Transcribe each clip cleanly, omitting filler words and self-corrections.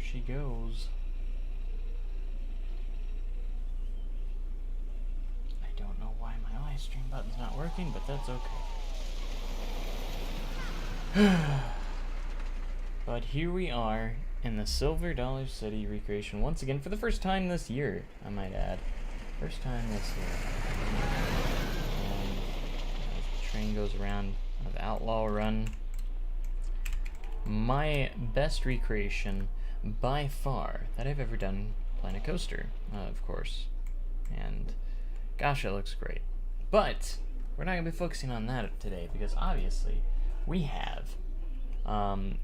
Here she goes. I don't know why my live stream button's not working, but that's okay. But here we are in the Silver Dollar City recreation once again for the first time this year, I might add. First time this year. And as the train goes around of Outlaw Run, my best recreation by far that I've ever done Planet Coaster, of course. And gosh, it looks great. But we're not going to be focusing on that today because obviously we have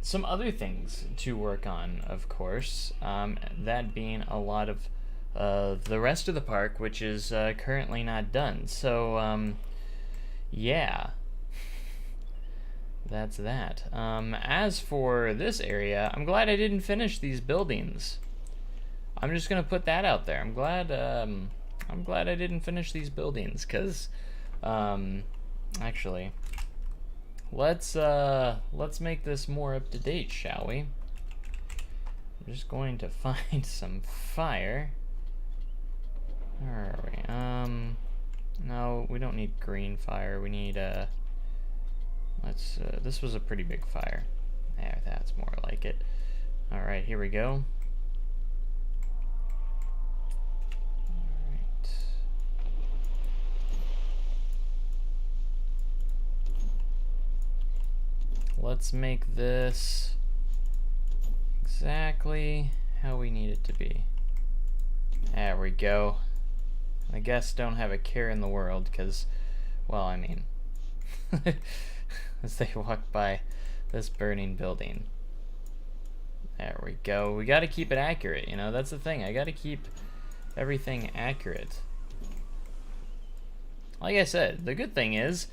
some other things to work on, of course. That being a lot of the rest of the park, which is currently not done. So, yeah. That's that. As for this area, I'm glad I didn't finish these buildings. I'm just gonna put that out there. I'm glad I didn't finish these buildings, cause actually, let's make this more up to date, shall we? I'm just going to find some fire. Where are we? No, we don't need green fire. We need this was a pretty big fire. There, that's more like it. Alright, here we go. Alright. Let's make this exactly how we need it to be. There we go. I guess don't have a care in the world, because, well, I mean... as they walk by this burning building. There we go. We gotta keep it accurate, you know, that's the thing. I gotta keep everything accurate. Like I said, the good thing is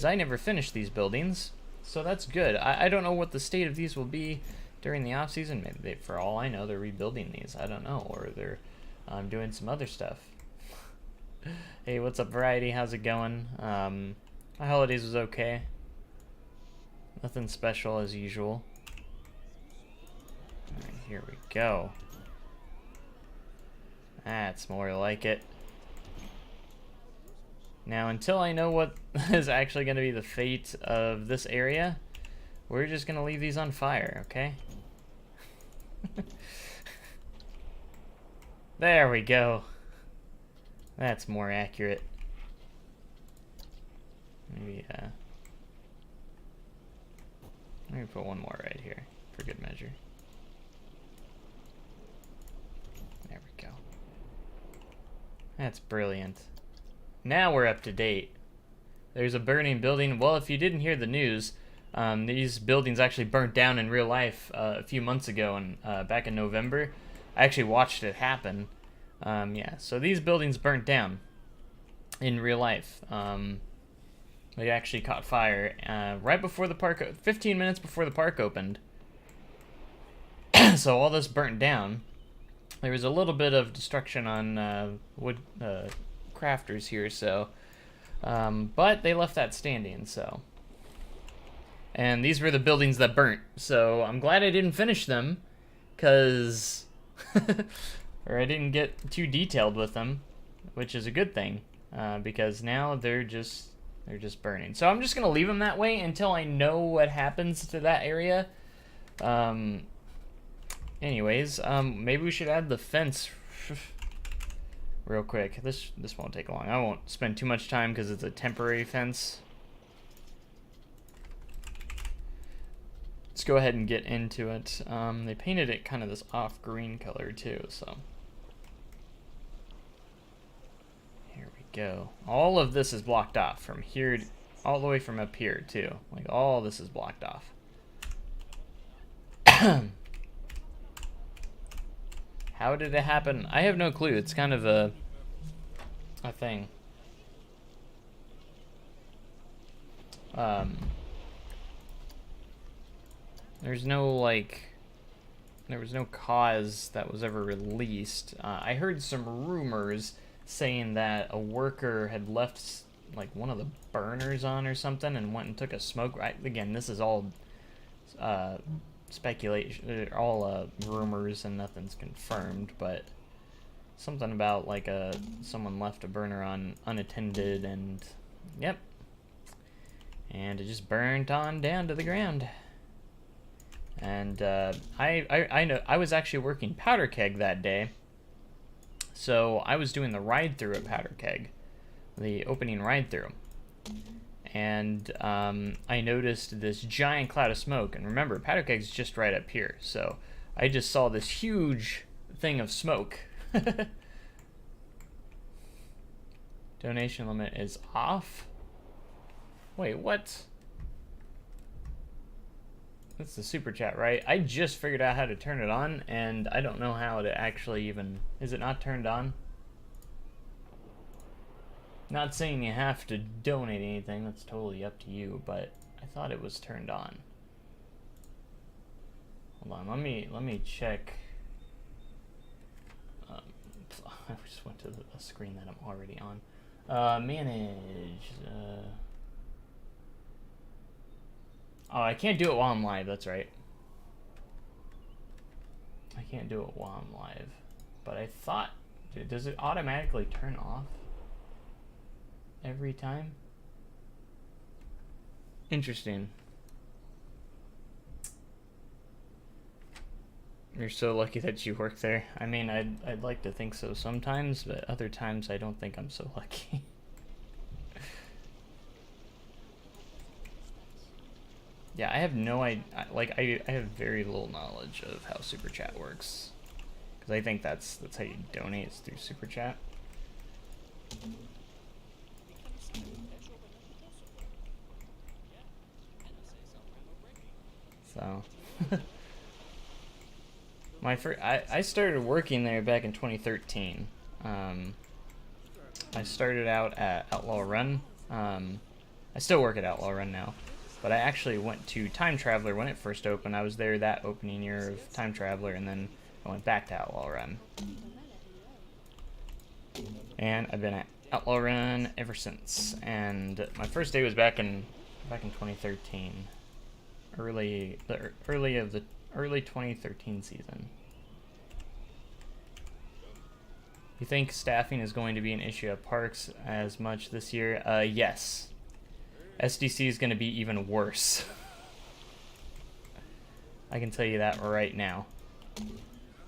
I never finished these buildings, so that's good. I don't know what the state of these will be during the off-season. Maybe for all I know, they're rebuilding these. I don't know, or they're doing some other stuff. Hey, what's up, Variety? How's it going? My holidays was okay. Nothing special as usual. Alright, here we go. That's more like it. Now, until I know what is actually going to be the fate of this area, we're just going to leave these on fire, okay? There we go. That's more accurate. Maybe, let me put one more right here, for good measure. There we go. That's brilliant. Now we're up to date. There's a burning building. Well, if you didn't hear the news, these buildings actually burnt down in real life a few months ago, and back in November. I actually watched it happen. Yeah, so these buildings burnt down in real life. They actually caught fire right before the park, 15 minutes before the park opened. So all this burnt down. There was a little bit of destruction on wood crafters here, so, but they left that standing, so. And these were the buildings that burnt, so I'm glad I didn't finish them, because, or I didn't get too detailed with them, which is a good thing, because now they're just burning. So I'm just going to leave them that way until I know what happens to that area. Anyways, maybe we should add the fence real quick. This won't take long. I won't spend too much time because it's a temporary fence. Let's go ahead and get into it. They painted it kind of this off-green color too, so. Go. All of this is blocked off from here all the way from up here too. Like all this is blocked off. How did it happen? I have no clue. It's kind of a thing. There's no there was no cause that was ever released. I heard some rumors saying that a worker had left like one of the burners on or something and went and took a smoke. Again, this is all speculation. They're all rumors and nothing's confirmed, but something about like someone left a burner on unattended, and yep, and it just burnt on down to the ground. And I know I was actually working Powder Keg that day, so I was doing the ride through at Powder Keg, the opening ride through, and I noticed this giant cloud of smoke. And remember, Powder Keg's just right up here, so I just saw this huge thing of smoke. Donation limit is off. Wait, what? That's the super chat, right? I just figured out how to turn it on, and I don't know how to actually even... Is it not turned on? Not saying you have to donate anything, that's totally up to you, but I thought it was turned on. Hold on, let me check. I just went to the screen that I'm already on. Manage. Oh, I can't do it while I'm live, that's right. I can't do it while I'm live. But I thought, does it automatically turn off every time? Interesting. You're so lucky that you work there. I mean, I'd like to think so sometimes, but other times I don't think I'm so lucky. Yeah, I have no idea. Like, I have very little knowledge of how Super Chat works, because I think that's how you donate, is through Super Chat. So, I started working there back in 2013. I started out at Outlaw Run. I still work at Outlaw Run now. But I actually went to Time Traveler when it first opened. I was there that opening year of Time Traveler, and then I went back to Outlaw Run. And I've been at Outlaw Run ever since. And my first day was back in 2013, early 2013 season. You think staffing is going to be an issue at parks as much this year? Yes. SDC is going to be even worse. I can tell you that right now.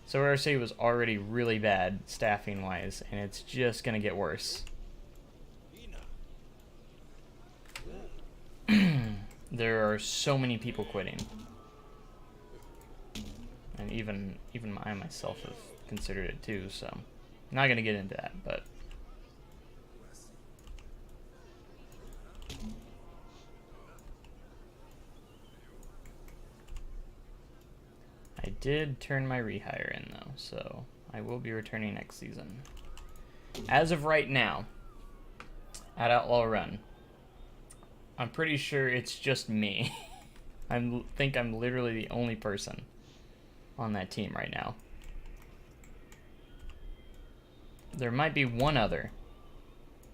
So RSA was already really bad staffing wise, and it's just going to get worse. There are so many people quitting. And even I myself have considered it too, so I'm not going to get into that, but I did turn my rehire in though, so I will be returning next season. As of right now, at Outlaw Run, I'm pretty sure it's just me. I think I'm literally the only person on that team right now. There might be one other,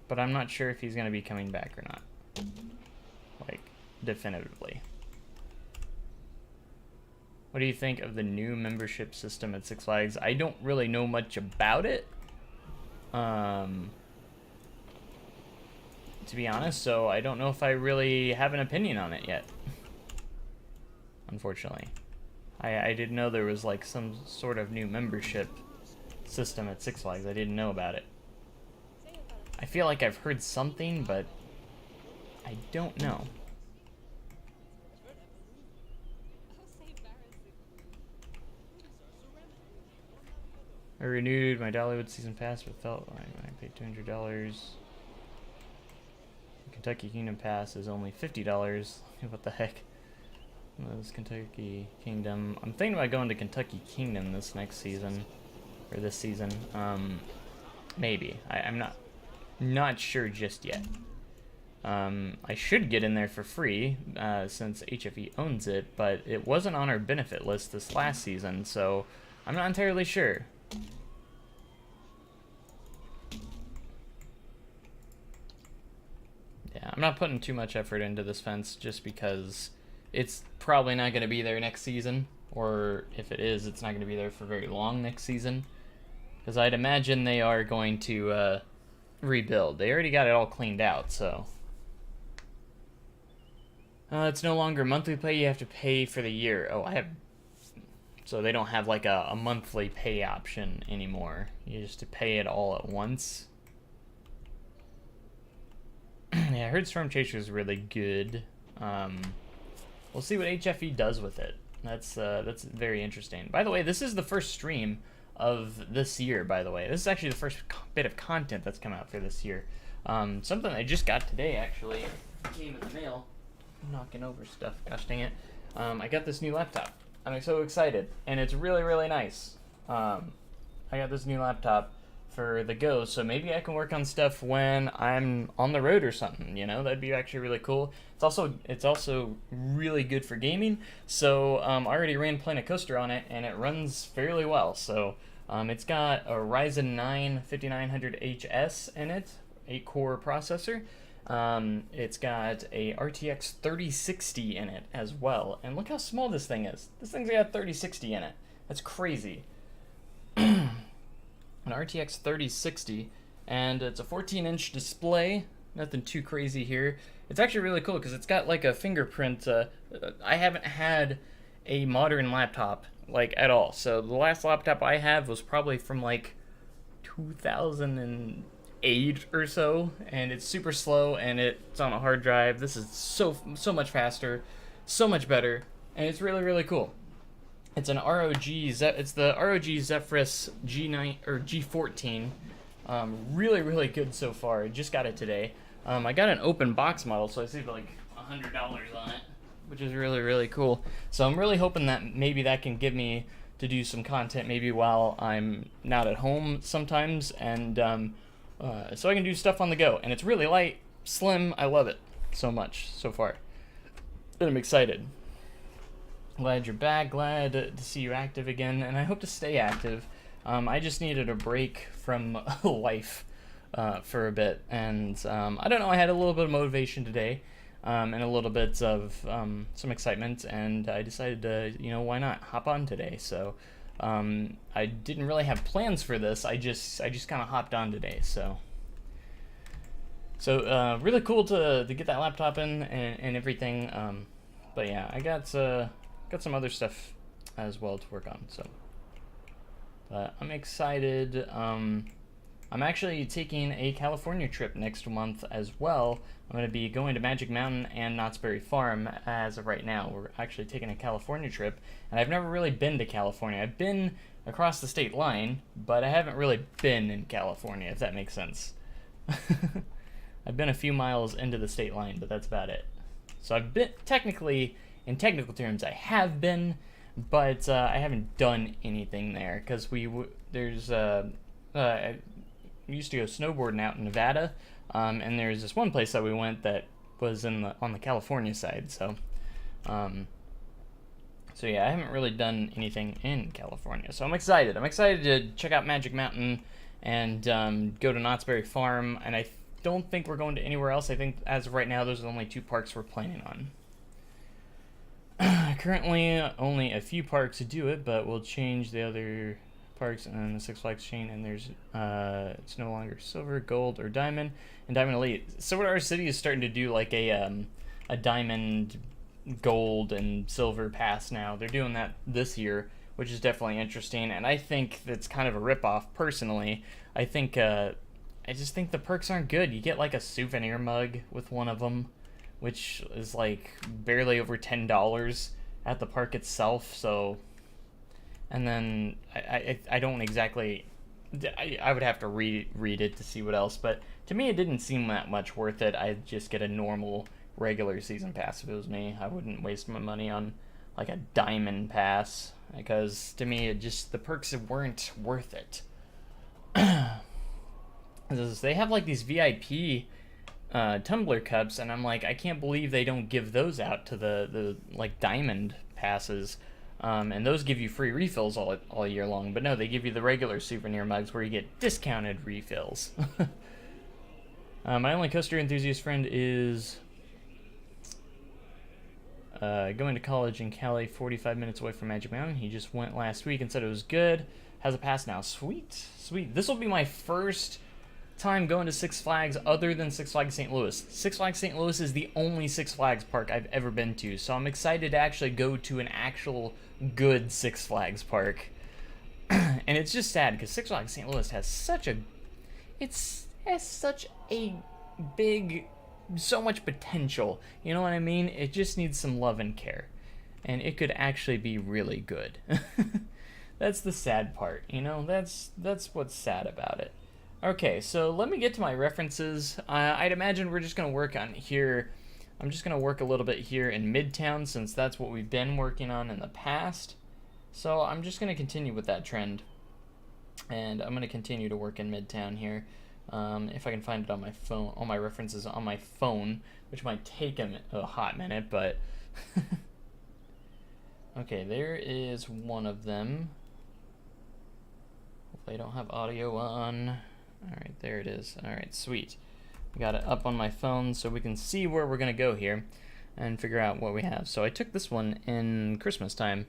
but I'm not sure if he's going to be coming back or not. Like, definitively. What do you think of the new membership system at Six Flags? I don't really know much about it, to be honest, so I don't know if I really have an opinion on it yet. Unfortunately. I didn't know there was like some sort of new membership system at Six Flags. I didn't know about it. I feel like I've heard something, but I don't know. I renewed my Dollywood season pass, but felt like I paid $200. Kentucky Kingdom pass is only $50. What the heck? This Kentucky Kingdom. I'm thinking about going to Kentucky Kingdom this next season, or this season. Maybe. I'm not sure just yet. I should get in there for free since HFE owns it, but it wasn't on our benefit list this last season, so I'm not entirely sure. Yeah, I'm not putting too much effort into this fence just because it's probably not going to be there next season. or if it is, it's not going to be there for very long next season. Because I'd imagine they are going to rebuild. They already got it all cleaned out, so. It's no longer monthly pay, you have to pay for the year. Oh, I have. So they don't have like a monthly pay option anymore. You just to pay it all at once. Yeah, I heard Storm Chaser is really good. We'll see what HFE does with it. That's very interesting. By the way, this is the first stream of this year, by the way. This is actually the first bit of content that's come out for this year. Something I just got today, actually. Came in the mail. I'm knocking over stuff. Gosh dang it. I got this new laptop. I'm so excited. And it's really, really nice. I got this new laptop for the Go, so maybe I can work on stuff when I'm on the road or something, you know? That'd be actually really cool. It's also really good for gaming, so I already ran Planet Coaster on it, and it runs fairly well. So it's got a Ryzen 9 5900HS in it, 8-core processor. It's got a RTX 3060 in it as well, and look how small this thing is. This thing's got 3060 in it. That's crazy. An RTX 3060, and it's a 14-inch display. Nothing too crazy here. It's actually really cool because it's got like a fingerprint. I haven't had a modern laptop like at all. So the last laptop I have was probably from like 2008 or so, and it's super slow and it's on a hard drive. This is so much faster, so much better, and it's really, really cool. It's an it's the ROG Zephyrus G9 or G14. Really, really good so far. I just got it today. I got an open box model, so I saved like $100 on it, which is really, really cool. So I'm really hoping that maybe that can give me to do some content maybe while I'm not at home sometimes, and so I can do stuff on the go. And it's really light, slim. I love it so much so far. And I'm excited. Glad you're back, glad to see you active again, and I hope to stay active. I just needed a break from life for a bit, and I don't know, I had a little bit of motivation today, and a little bit of some excitement, and I decided to, you know, why not hop on today. So I didn't really have plans for this, I just kind of hopped on today. So really cool to get that laptop in and everything. But yeah, I got some other stuff as well to work on, so I'm excited. I'm actually taking a California trip next month as well. I'm going to be going to Magic Mountain and Knott's Berry Farm as of right now. We're actually taking a California trip, and I've never really been to California. I've been across the state line, but I haven't really been in California, if that makes sense. I've been a few miles into the state line, but that's about it. So I've been technically... In technical terms, I have been, but I haven't done anything there because I used to go snowboarding out in Nevada, and there's this one place that we went that was on the California side. So yeah, I haven't really done anything in California. So I'm excited. I'm excited to check out Magic Mountain and go to Knott's Berry Farm. And I don't think we're going to anywhere else. I think as of right now, those are the only 2 parks we're planning on. Currently, only a few parks do it, but we'll change the other parks and the Six Flags chain, and there's it's no longer silver, gold, or diamond, and Diamond Elite. So what our city is starting to do like a diamond, gold, and silver pass now. They're doing that this year, which is definitely interesting, and I think that's kind of a ripoff. Personally, I just think the perks aren't good. You get like a souvenir mug with one of them, which is like barely over $10 at the park itself. So, and then I don't exactly, I would have to read it to see what else, but to me it didn't seem that much worth it. I'd just get a normal regular season pass if it was me. I wouldn't waste my money on like a diamond pass, because to me the perks weren't worth it. They have like these VIP tumbler cups, and I'm like, I can't believe they don't give those out to the like diamond passes, and those give you free refills all year long. But no, they give you the regular souvenir mugs where you get discounted refills. My only coaster enthusiast friend is going to college in Cali, 45 minutes away from Magic Mountain. He just went last week and said it was good. Has a pass now. Sweet, sweet. This will be my first time going to Six Flags other than Six Flags St. Louis. Six Flags St. Louis is the only Six Flags park I've ever been to, so I'm excited to actually go to an actual good Six Flags park. And it's just sad because Six Flags St. Louis has such a big, so much potential. You know what I mean? It just needs some love and care, and it could actually be really good. That's the sad part, you know. That's what's sad about it. Okay, so let me get to my references. I'd imagine we're just going to work on here. I'm just going to work a little bit here in Midtown since that's what we've been working on in the past. So I'm just going to continue with that trend. And I'm going to continue to work in Midtown here. If I can find it on my phone, all my references on my phone, which might take a hot minute, but... Okay, there is one of them. Hopefully I don't have audio on. Alright, there it is. Alright, sweet. Got it up on my phone so we can see where we're going to go here and figure out what we have. So I took this one in Christmas time.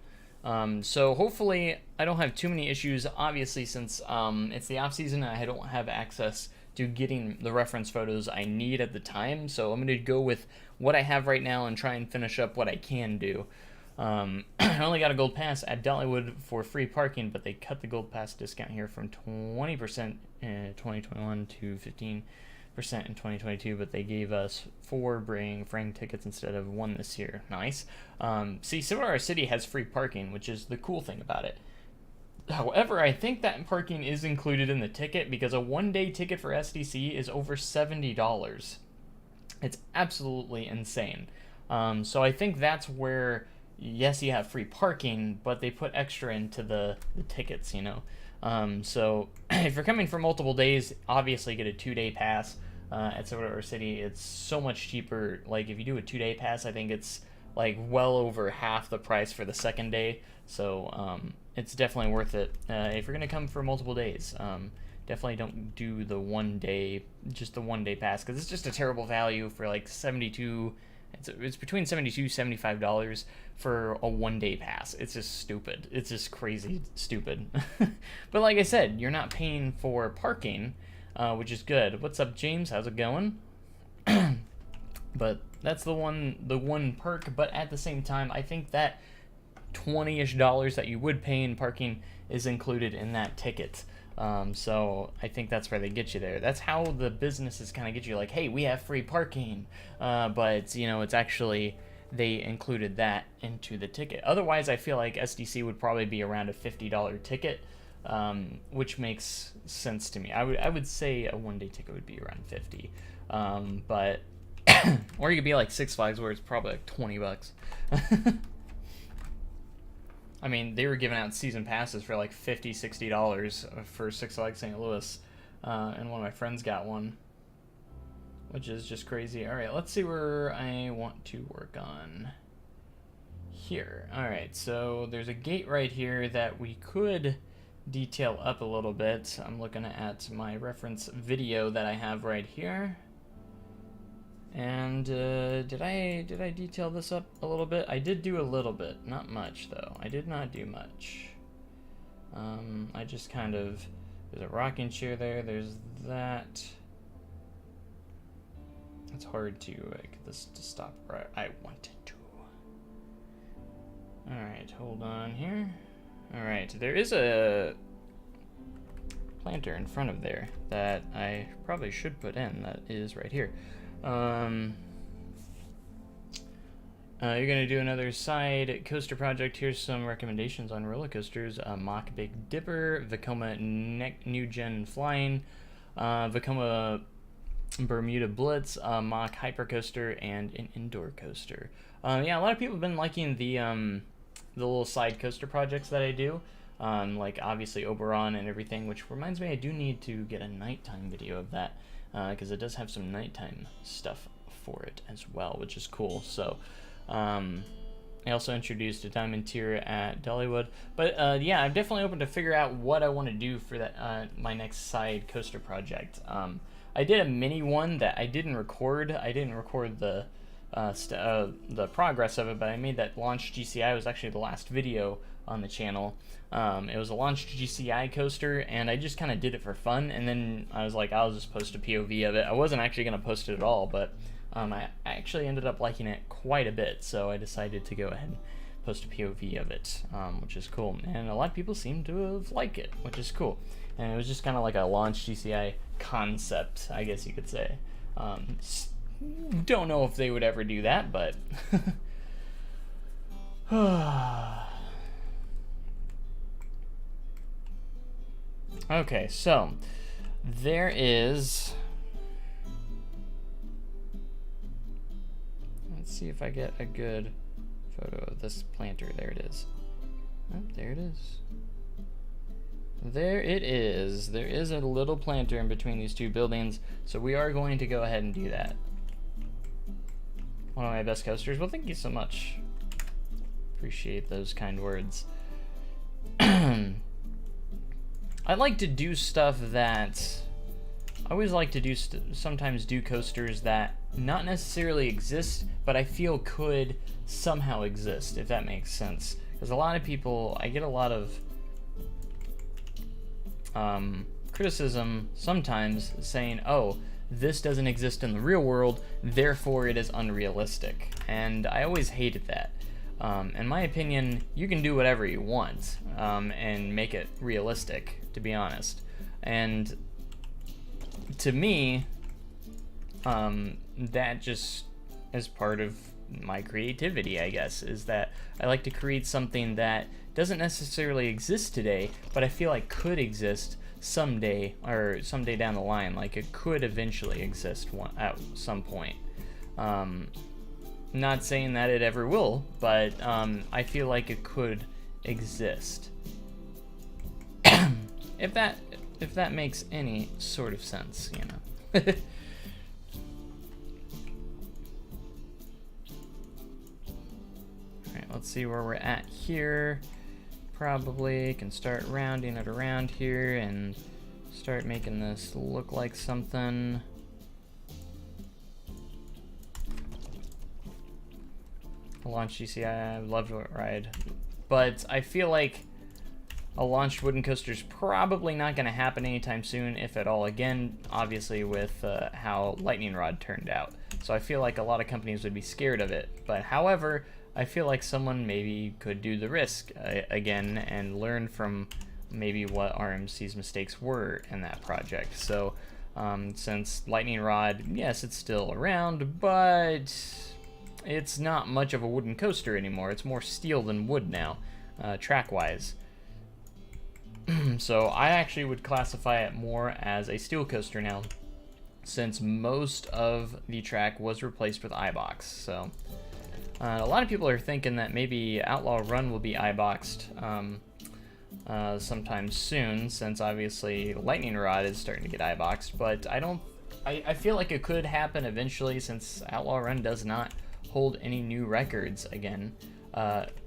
So hopefully I don't have too many issues, obviously, since it's the off season and I don't have access to getting the reference photos I need at the time. So I'm going to go with what I have right now and try and finish up what I can do. I only got a gold pass at Dollywood for free parking, but they cut the gold pass discount here from 20% in 2021 to 15% in 2022, but they gave us 4 Bring Frank tickets instead of 1 this year. Nice. See, Silver City has free parking, which is the cool thing about it. However, I think that parking is included in the ticket because a 1-day ticket for SDC is over $70. It's absolutely insane. So I think that's where, yes, you have free parking, but they put extra into the tickets, you know. So if you're coming for multiple days, obviously get a 2-day pass at Silver City. It's so much cheaper. Like if you do a 2-day pass, I think it's like well over half the price for the second day. So it's definitely worth it if you're gonna come for multiple days. Definitely don't do the 1-day, just the 1-day pass, because it's just a terrible value for like 72. It's between $72-$75 for a 1-day pass. It's just stupid. It's just crazy stupid. But like I said, you're not paying for parking, which is good. What's up, James? How's it going? But that's the one perk. But at the same time, I think that $20-ish that you would pay in parking is included in that ticket. So I think that's where they get you there. That's how the businesses kind of get you, like, hey, we have free parking, but you know, it's actually they included that into the ticket. Otherwise, I feel like SDC would probably be around a $50 ticket, which makes sense to me. I would say a 1-day ticket would be around 50, but or you could be like Six Flags where it's probably like $20. I mean, they were giving out season passes for like $50, $60 for Six Flags St. Louis, and one of my friends got one, which is just crazy. All right, let's see where I want to work on here. All right, so there's a gate right here that we could detail up a little bit. I'm looking at my reference video that I have right here. And did I detail this up a little bit? I did do a little bit, not much though. I did not do much. I just kind of, there's a rocking chair there, there's that. It's hard to get this to stop where I want it to. Alright, hold on here. Alright, there is a planter in front of there that I probably should put in, that is right here. You're gonna do another side coaster project. Here's some recommendations on roller coasters: Mach Big Dipper, Vekoma New Gen Flying, Vekoma Bermuda Blitz, Mach Hyper Coaster, and an indoor coaster. Yeah, a lot of people have been liking the little side coaster projects that I do. Like obviously Oberon and everything, which reminds me I do need to get a nighttime video of that. Because it does have some nighttime stuff for it as well, which is cool. So, I also introduced a diamond tier at Dollywood. But yeah, I'm definitely open to figure out what I want to do for that my next side coaster project. I did a mini one that I didn't record. I didn't record the the progress of it, but I made that launch GCI. It was actually the last video on the channel. It was a launch GCI coaster, and I just kind of did it for fun, and then I was like, I'll just post a POV of it. I wasn't actually going to post it at all, but I actually ended up liking it quite a bit, so I decided to go ahead and post a POV of it, which is cool. And a lot of people seem to have liked it, which is cool. And it was just kind of like a launch GCI concept, I guess you could say. Don't know if they would ever do that, but okay, so there is, let's see if I get a good photo of this planter. There it is. Oh, there it is. There it is. There is a little planter in between these two buildings, so we are going to go ahead and do that. One of my best coasters. Well, thank you so much. Appreciate those kind words. I like to do stuff that... I always like to do sometimes do coasters that not necessarily exist, but I feel could somehow exist, if that makes sense. Because a lot of people, I get a lot of criticism sometimes saying, oh, this doesn't exist in the real world, therefore it is unrealistic. And I always hated that. In my opinion, you can do whatever you want and make it realistic, to be honest. And to me, that just is part of my creativity, I guess, is that I like to create something that doesn't necessarily exist today, but I feel like could exist someday, or someday down the line. Like it could eventually exist at some point. Not saying that it ever will, but I feel like it could exist. if that makes any sort of sense, you know. Alright, let's see where we're at here. Probably can start rounding it around here and start making this look like something. A launch GCI, I would love to ride, but I feel like a launched wooden coaster is probably not going to happen anytime soon, if at all. Again, obviously with how Lightning Rod turned out. So I feel like a lot of companies would be scared of it. But however, I feel like someone maybe could do the risk again and learn from maybe what RMC's mistakes were in that project. So since Lightning Rod, yes, it's still around, but it's not much of a wooden coaster anymore. It's more steel than wood now, track-wise. So I actually would classify it more as a steel coaster now, since most of the track was replaced with iBox. So a lot of people are thinking that maybe Outlaw Run will be iBoxed sometime soon, since obviously Lightning Rod is starting to get iBoxed, but I feel like it could happen eventually, since Outlaw Run does not hold any new records again.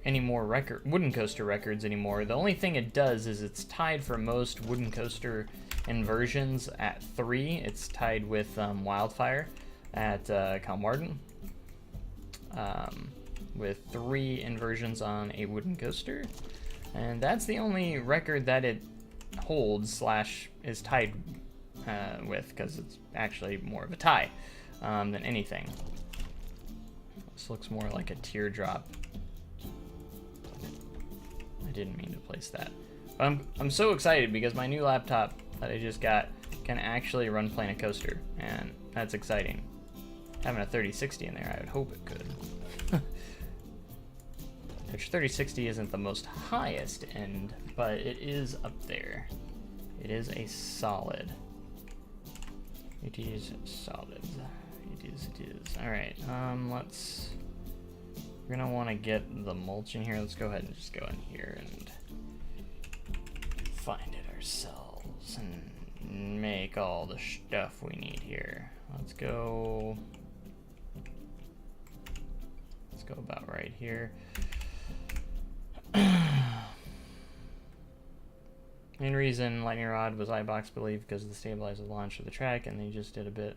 Any more wooden coaster records anymore. The only thing it does is it's tied for most wooden coaster inversions at 3. It's tied with Wildfire at Calmartin, with 3 inversions on a wooden coaster, and that's the only record that it holds slash is tied with, because it's actually more of a tie than anything. This looks more like a teardrop. I didn't mean to place that. But I'm so excited because my new laptop that I just got can actually run Planet Coaster, and that's exciting. Having a 3060 in there, I would hope it could. Which 3060 isn't the most highest end, but it is up there. It is a solid. It is solid. It is. Alright, we're gonna want to get the mulch in here. Let's go ahead and just go in here and find it ourselves and make all the stuff we need here. Let's go about right here. Main reason Lightning Rod was iBox, believe, because of the stabilizer launch of the track, and they just did a bit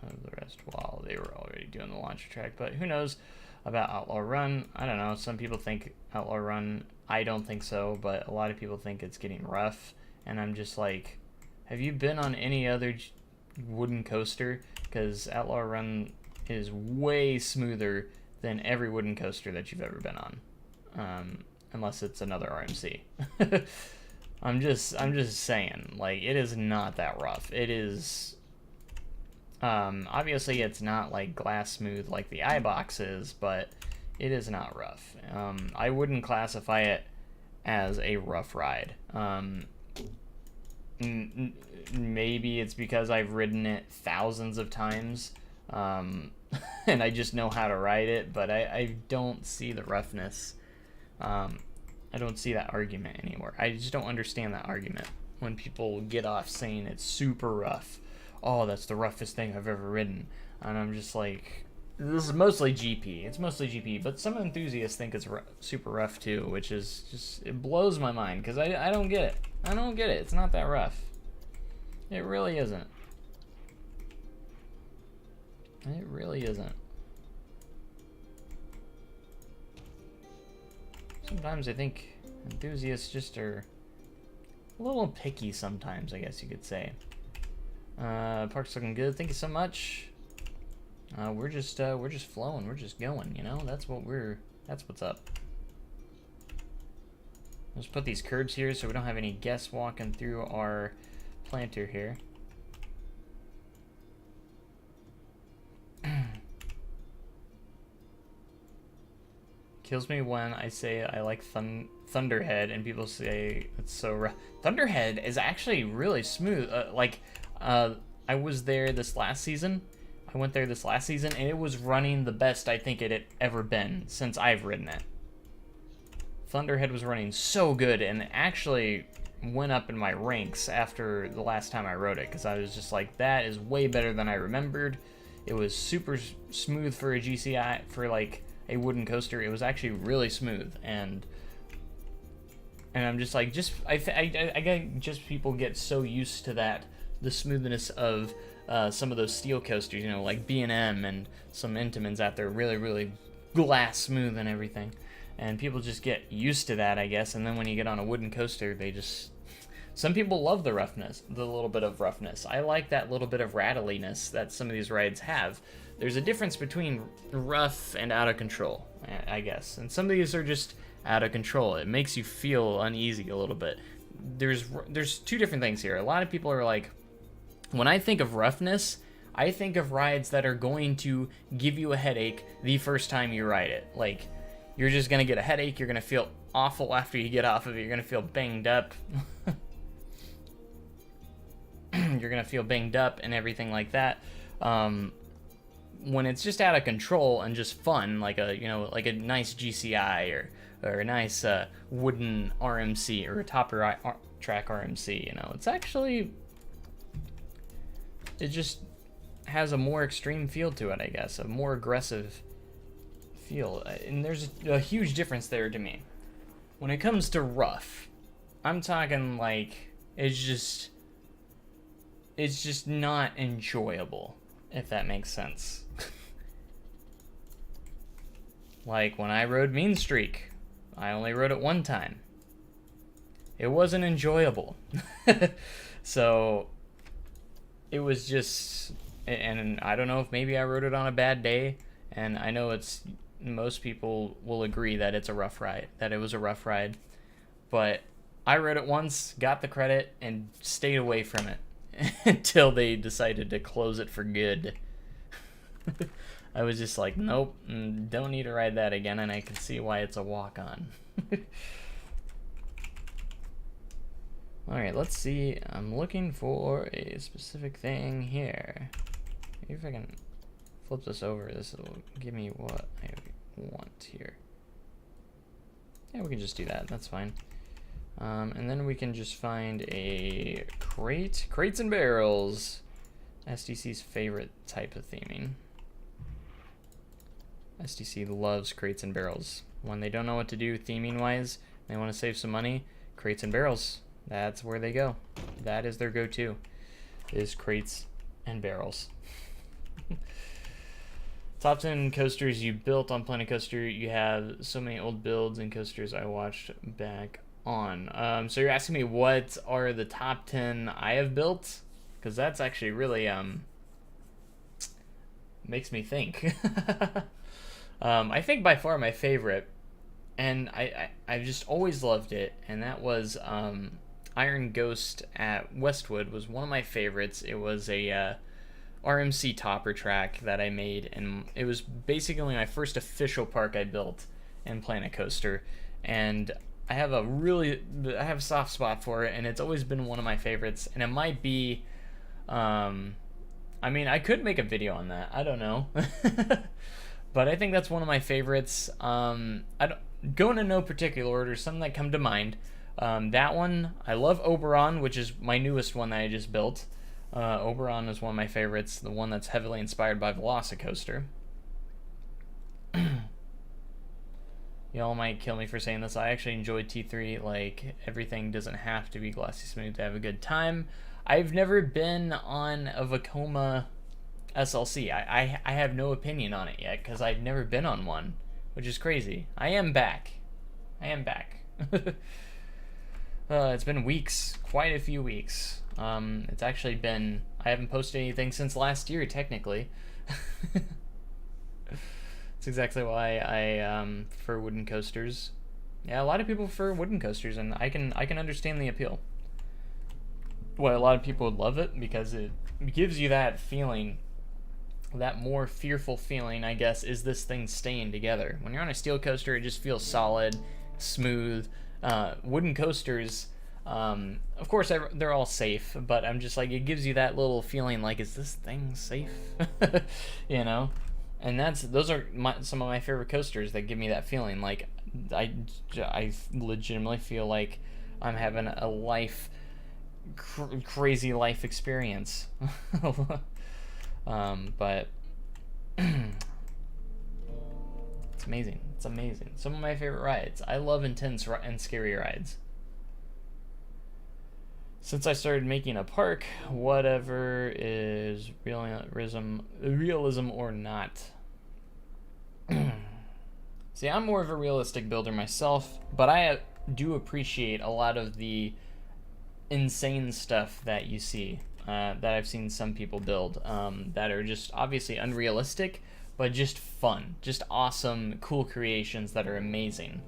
of the rest while they were already doing the launcher track. But who knows about Outlaw Run? I don't know. Some people think Outlaw Run. I don't think so, but a lot of people think it's getting rough. And I'm just like, have you been on any other wooden coaster? Because Outlaw Run is way smoother than every wooden coaster that you've ever been on, unless it's another RMC. I'm just saying, like, it is not that rough. It is, obviously it's not like glass smooth like the iBox is, but it is not rough. I wouldn't classify it as a rough ride. Maybe it's because I've ridden it thousands of times, and I just know how to ride it, but I don't see the roughness. I don't see that argument anymore. I just don't understand that argument when people get off saying it's super rough. Oh, that's the roughest thing I've ever ridden. And I'm just like, this is mostly GP. It's mostly GP, but some enthusiasts think it's super rough too, which is just, it blows my mind because I don't get it. I don't get it. It's not that rough. It really isn't. It really isn't. Sometimes I think enthusiasts just are a little picky sometimes, I guess you could say. Park's looking good. Thank you so much. We're just flowing. We're just going, you know? That's what's up. Let's put these curbs here so we don't have any guests walking through our planter here. Kills me when I say I like Thunderhead and people say it's so rough. Thunderhead is actually really smooth. I was there this last season. I went there this last season and it was running the best I think it had ever been since I've ridden it. Thunderhead was running so good and actually went up in my ranks after the last time I rode it because I was just like, that is way better than I remembered. It was super smooth for a GCI, for like a wooden coaster. It was actually really smooth, and I'm just like, I get just people get so used to that, the smoothness of some of those steel coasters, you know, like B&M and some Intamins out there, really glass smooth and everything. And people just get used to that, I guess, and then when you get on a wooden coaster, they just... Some people love the roughness, the little bit of roughness. I like that little bit of rattliness that some of these rides have. There's a difference between rough and out of control, I guess. And some of these are just out of control. It makes you feel uneasy a little bit. There's two different things here. A lot of people are like, when I think of roughness, I think of rides that are going to give you a headache the first time you ride it. Like, you're just going to get a headache. You're going to feel awful after you get off of it. You're going to feel banged up. You're going to feel banged up and everything like that. When it's just out of control and just fun, like a nice GCI or a nice wooden RMC or a top track RMC, you know, it's actually, it just has a more extreme feel to it, I guess, a more aggressive feel, and there's a huge difference there to me. When it comes to rough, I'm talking like, it's just not enjoyable, if that makes sense. Like when I rode Mean Streak, I only rode it one time. It wasn't enjoyable. So it was just, and I don't know if maybe I rode it on a bad day, and I know most people will agree that it's a rough ride, that it was a rough ride, but I rode it once, got the credit, and stayed away from it until they decided to close it for good. I was just like, nope, don't need to ride that again, and I can see why it's a walk-on. Alright, let's see. I'm looking for a specific thing here. Maybe if I can flip this over, this will give me what I want here. Yeah, we can just do that. That's fine. And then we can just find a crates and barrels. SDC's favorite type of theming. SDC loves crates and barrels. When they don't know what to do theming wise, they want to save some money, crates and barrels. That's where they go. That is their go-to, is crates and barrels. Top 10 coasters you built on Planet Coaster. You have so many old builds and coasters I watched back on. So you're asking me what are the top 10 I have built? Because that's actually really makes me think. I think by far my favorite, and I've just always loved it, and that was Iron Ghost at Westwood was one of my favorites. It was a RMC topper track that I made, and it was basically my first official park I built in Planet Coaster, and I have a soft spot for it, and it's always been one of my favorites, and it might be, I mean, I could make a video on that, I don't know, but I think that's one of my favorites. I don't go into no particular order, some that come to mind. That one, I love Oberon, which is my newest one that I just built. Oberon is one of my favorites, the one that's heavily inspired by Velocicoaster. Y'all might kill me for saying this. I actually enjoyed T3. Like, everything doesn't have to be glossy smooth to have a good time. I've never been on a Vekoma SLC. I have no opinion on it yet because I've never been on one, which is crazy. I am back. It's been weeks, quite a few weeks. It's actually been, I haven't posted anything since last year, technically. That's exactly why I prefer wooden coasters. Yeah, a lot of people prefer wooden coasters, and I can understand the appeal. Why a lot of people would love it, because it gives you that feeling, that more fearful feeling, I guess, is this thing staying together. When you're on a steel coaster, it just feels solid, smooth. Wooden coasters, of course, they're all safe, but I'm just like, it gives you that little feeling like, is this thing safe? You know? And those are some of my favorite coasters that give me that feeling. Like, I legitimately feel like I'm having a crazy life experience. But it's amazing. It's amazing. Some of my favorite rides. I love intense and scary rides. Since I started making a park, whatever is realism or not. See, I'm more of a realistic builder myself, but I do appreciate a lot of the insane stuff that you see, that I've seen some people build, that are just obviously unrealistic, but just fun, just awesome, cool creations that are amazing,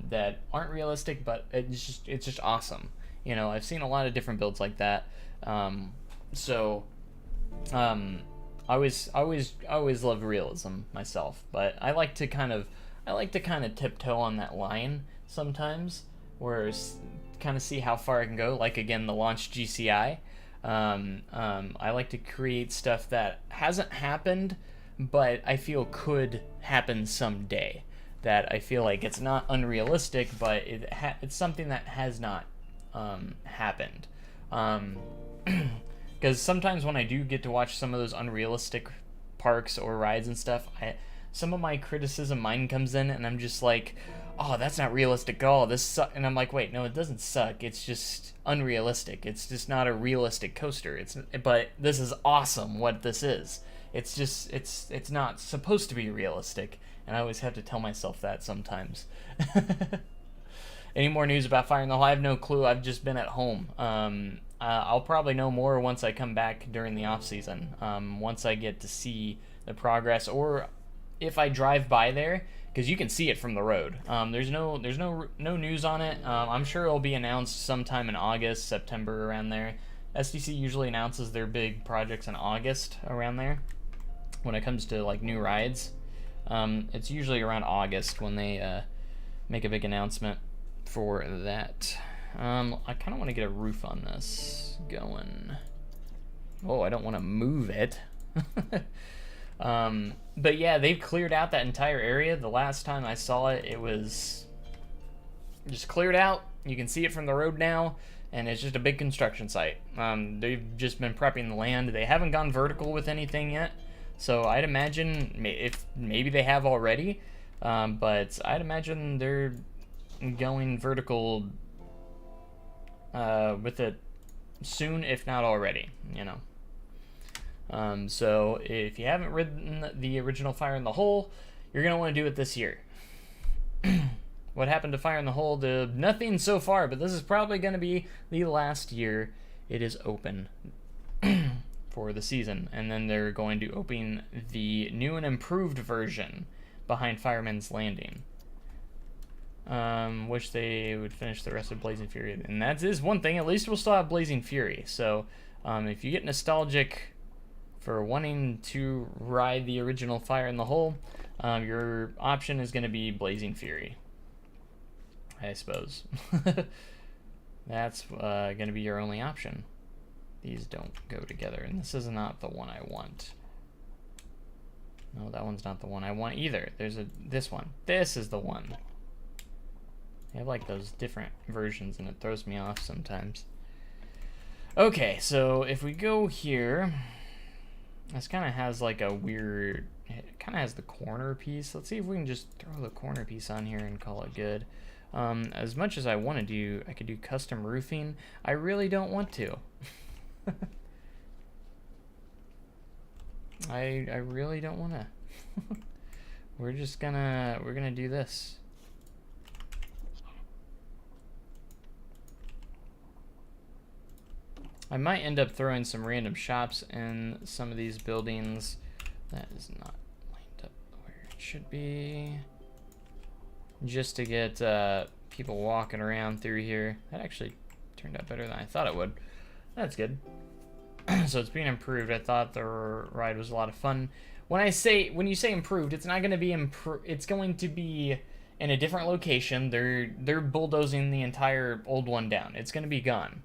that aren't realistic, but it's just awesome. You know, I've seen a lot of different builds like that. I always love realism myself, but I like to kind of tiptoe on that line sometimes, where kind of see how far I can go. Like, again, the launch GCI. I like to create stuff that hasn't happened, but I feel could happen someday. That I feel like it's not unrealistic, but it's something that has not happened. Because sometimes when I do get to watch some of those unrealistic parks or rides and stuff, some of my criticism mind comes in, and I'm just like, oh, that's not realistic at all. This sucks. And I'm like, wait, no, it doesn't suck. It's just unrealistic. It's just not a realistic coaster. But this is awesome. What this is. It's just it's not supposed to be realistic, and I always have to tell myself that sometimes. Any more news about Fire in the Hole? I have no clue. I've just been at home. I'll probably know more once I come back during the off season. Once I get to see the progress, or if I drive by there, because you can see it from the road. There's no news on it. I'm sure it'll be announced sometime in August, September, around there. SDC usually announces their big projects in August, around there, when it comes to like new rides. It's usually around August when they make a big announcement for that. I kind of want to get a roof on this going. Oh, I don't want to move it. But yeah, they've cleared out that entire area. The last time I saw it, it was just cleared out. You can see it from the road now, and it's just a big construction site. They've just been prepping the land. They haven't gone vertical with anything yet, so I'd imagine if maybe they have already, but I'd imagine they're going vertical with it soon, if not already, you know. So if you haven't ridden the original Fire in the Hole, you're going to want to do it this year. What happened to Fire in the Hole? Nothing so far, but this is probably going to be the last year it is open for the season. And then they're going to open the new and improved version behind Fireman's Landing. Wish they would finish the rest of Blazing Fury. And that is one thing, at least we'll still have Blazing Fury. So if you get nostalgic for wanting to ride the original Fire in the Hole, your option is going to be Blazing Fury, I suppose. That's going to be your only option. These don't go together, and this is not the one I want. No, that one's not the one I want either. There's this one. This is the one. They have like those different versions, and it throws me off sometimes. Okay, so if we go here, this kind of has like a weird, it kind of has the corner piece. Let's see if we can just throw the corner piece on here and call it good. As much as I want to do, I could do custom roofing. I really don't want to. I really don't want to. We're gonna do this. I might end up throwing some random shops in some of these buildings. That is not lined up where it should be. Just to get people walking around through here. That actually turned out better than I thought it would. That's good. So it's being improved. I thought the ride was a lot of fun. When you say improved, it's not going to be it's going to be in a different location. They're bulldozing the entire old one down. It's going to be gone.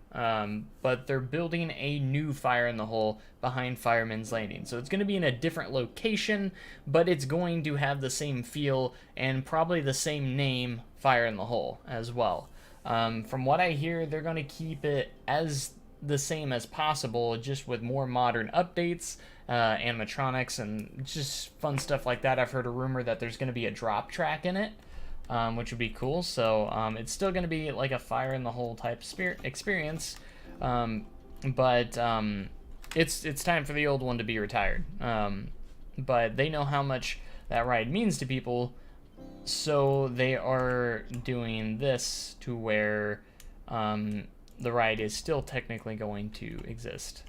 But they're building a new Fire in the Hole behind Fireman's Landing. So it's going to be in a different location, but it's going to have the same feel and probably the same name, Fire in the Hole, as well. From what I hear, they're going to keep it as the same as possible, just with more modern updates, animatronics, and just fun stuff like that. I've heard a rumor that there's going to be a drop track in it, which would be cool. So it's still going to be like a Fire in the Hole type experience, but it's time for the old one to be retired. But they know how much that ride means to people, so they are doing this to where the ride is still technically going to exist.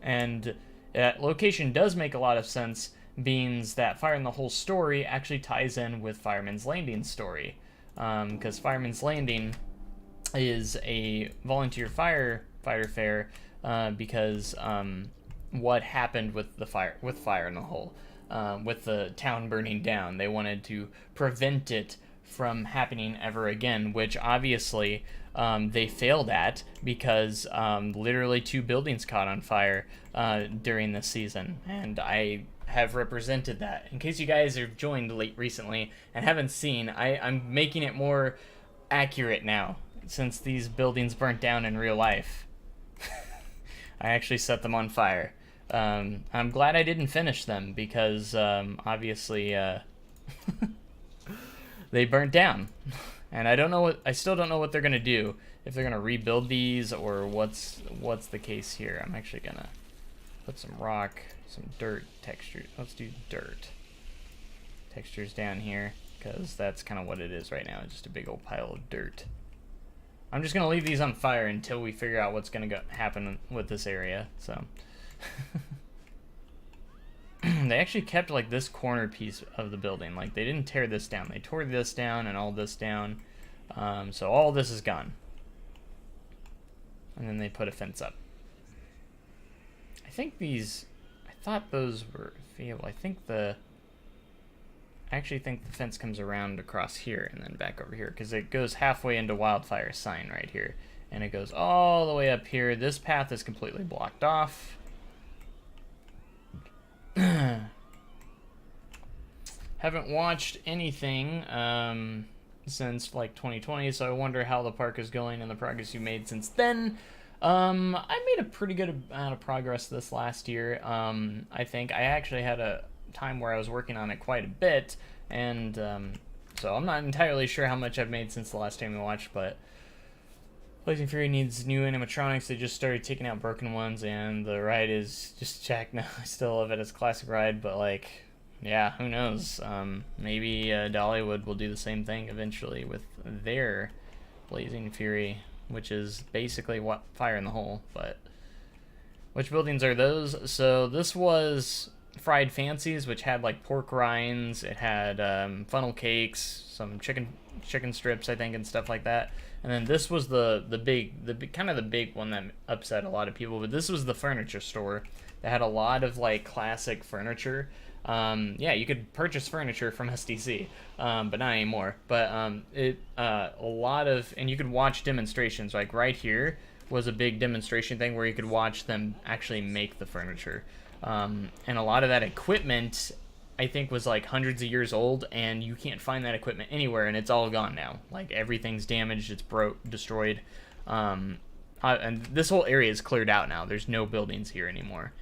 And that location does make a lot of sense, being that Fire in the Hole story actually ties in with Fireman's Landing story. Because Fireman's Landing is a volunteer firefighter fair because what happened with Fire in the Hole, with the town burning down. They wanted to prevent it from happening ever again, which obviously they failed at, because literally 2 buildings caught on fire during this season, and I have represented that. In case you guys have joined late recently and haven't seen, I'm making it more accurate now, since these buildings burnt down in real life. I actually set them on fire. I'm glad I didn't finish them, because obviously they burnt down. And I still don't know what they're gonna do, if they're gonna rebuild these or what's the case here. I'm actually gonna put some rock, some dirt texture. Let's do dirt textures down here, because that's kind of what it is right now, just a big old pile of dirt. I'm just gonna leave these on fire until we figure out what's gonna happen with this area. So they actually kept like this corner piece of the building. Like, they didn't tear this down. They tore this down and all this down. So all this is gone. And then they put a fence up. I thought those were feasible. I actually think the fence comes around across here and then back over here, because it goes halfway into Wildfire Sign right here. And it goes all the way up here. This path is completely blocked off. Haven't watched anything since like 2020, so I wonder how the park is going and the progress you made since then. I made a pretty good amount of progress this last year. I think I actually had a time where I was working on it quite a bit, and so I'm not entirely sure how much I've made since the last time we watched, but Blazing Fury needs new animatronics. They just started taking out broken ones, and the ride is just jacked now. I still love it as a classic ride, but like, yeah, who knows? Maybe Dollywood will do the same thing eventually with their Blazing Fury, which is basically what Fire in the Hole. But which buildings are those? So this was Fried Fancies, which had like pork rinds. It had funnel cakes, some chicken strips, I think, and stuff like that. And then this was the big kind of the big one that upset a lot of people. But this was the furniture store that had a lot of like classic furniture. Yeah, you could purchase furniture from SDC, but not anymore. But a lot of, and you could watch demonstrations. Like right here was a big demonstration thing where you could watch them actually make the furniture. And a lot of that equipment, I think, was like hundreds of years old, and you can't find that equipment anywhere, and it's all gone now. Like everything's damaged, it's destroyed. And this whole area is cleared out now. There's no buildings here anymore.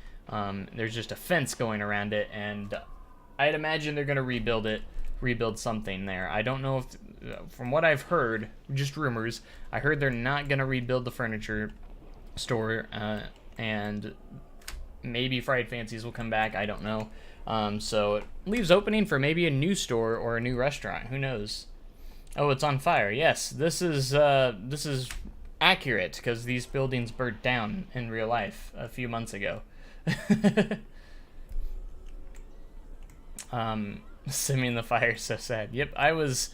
There's just a fence going around it, and I'd imagine they're gonna rebuild something there. I don't know if, from what I've heard, just rumors, I heard they're not gonna rebuild the furniture store, and maybe Fried Fancies will come back. I don't know. So it leaves opening for maybe a new store or a new restaurant. Who knows? Oh, it's on fire. Yes, this is accurate because these buildings burnt down in real life a few months ago. Simming the fire, so sad. Yep, I was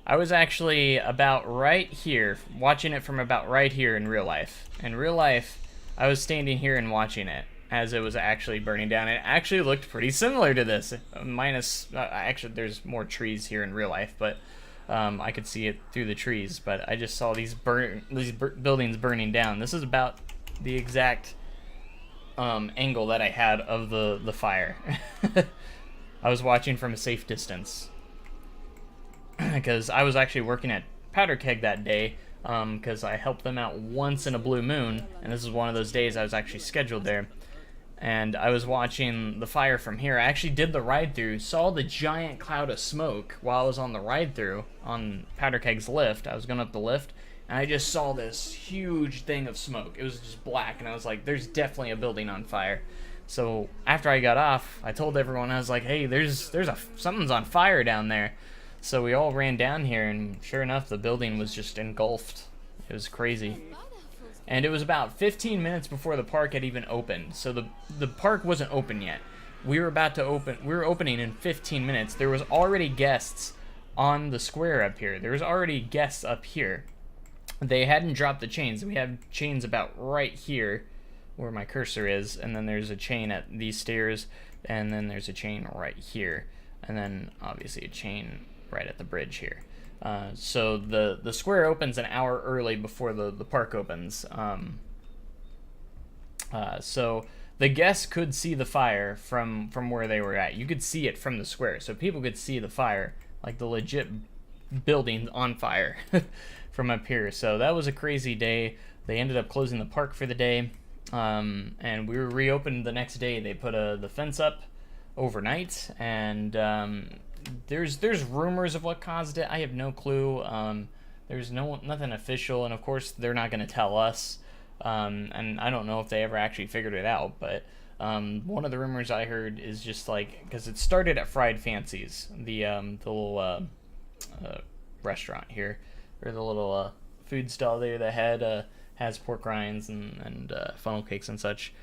actually about right here, watching it from about right here in real life. In real life, I was standing here and watching it as it was actually burning down. It actually looked pretty similar to this, minus, actually there's more trees here in real life, but I could see it through the trees, but I just saw these buildings burning down. This is about the exact angle that I had of the fire. I was watching from a safe distance because I was actually working at Powder Keg that day, because I helped them out once in a blue moon, and this is one of those days I was actually scheduled there. And I was watching the fire from here. I actually did the ride-through, saw the giant cloud of smoke while I was on the ride-through on Powder Keg's lift. I was going up the lift, and I just saw this huge thing of smoke. It was just black, and I was like, there's definitely a building on fire. So after I got off, I told everyone, I was like, hey, something's on fire down there. So we all ran down here, and sure enough, the building was just engulfed. It was crazy. And it was about 15 minutes before the park had even opened. So the park wasn't open yet. We were opening in 15 minutes. There was already guests on the square up here. There was already guests up here. They hadn't dropped the chains. We have chains about right here where my cursor is, and then there's a chain at these stairs, and then there's a chain right here, and then obviously a chain right at the bridge here. So the square opens an hour early before the park opens. So the guests could see the fire from where they were at. You could see it from the square, so people could see the fire, like the legit building on fire from up here. So that was a crazy day. They ended up closing the park for the day, and we were reopened the next day. They put the fence up overnight, and there's rumors of what caused it. I have no clue. There's nothing official, and of course they're not going to tell us. And I don't know if they ever actually figured it out. But one of the rumors I heard is just like, because it started at Fried Fancies, the little restaurant here, or the little food stall there that has pork rinds and funnel cakes and such.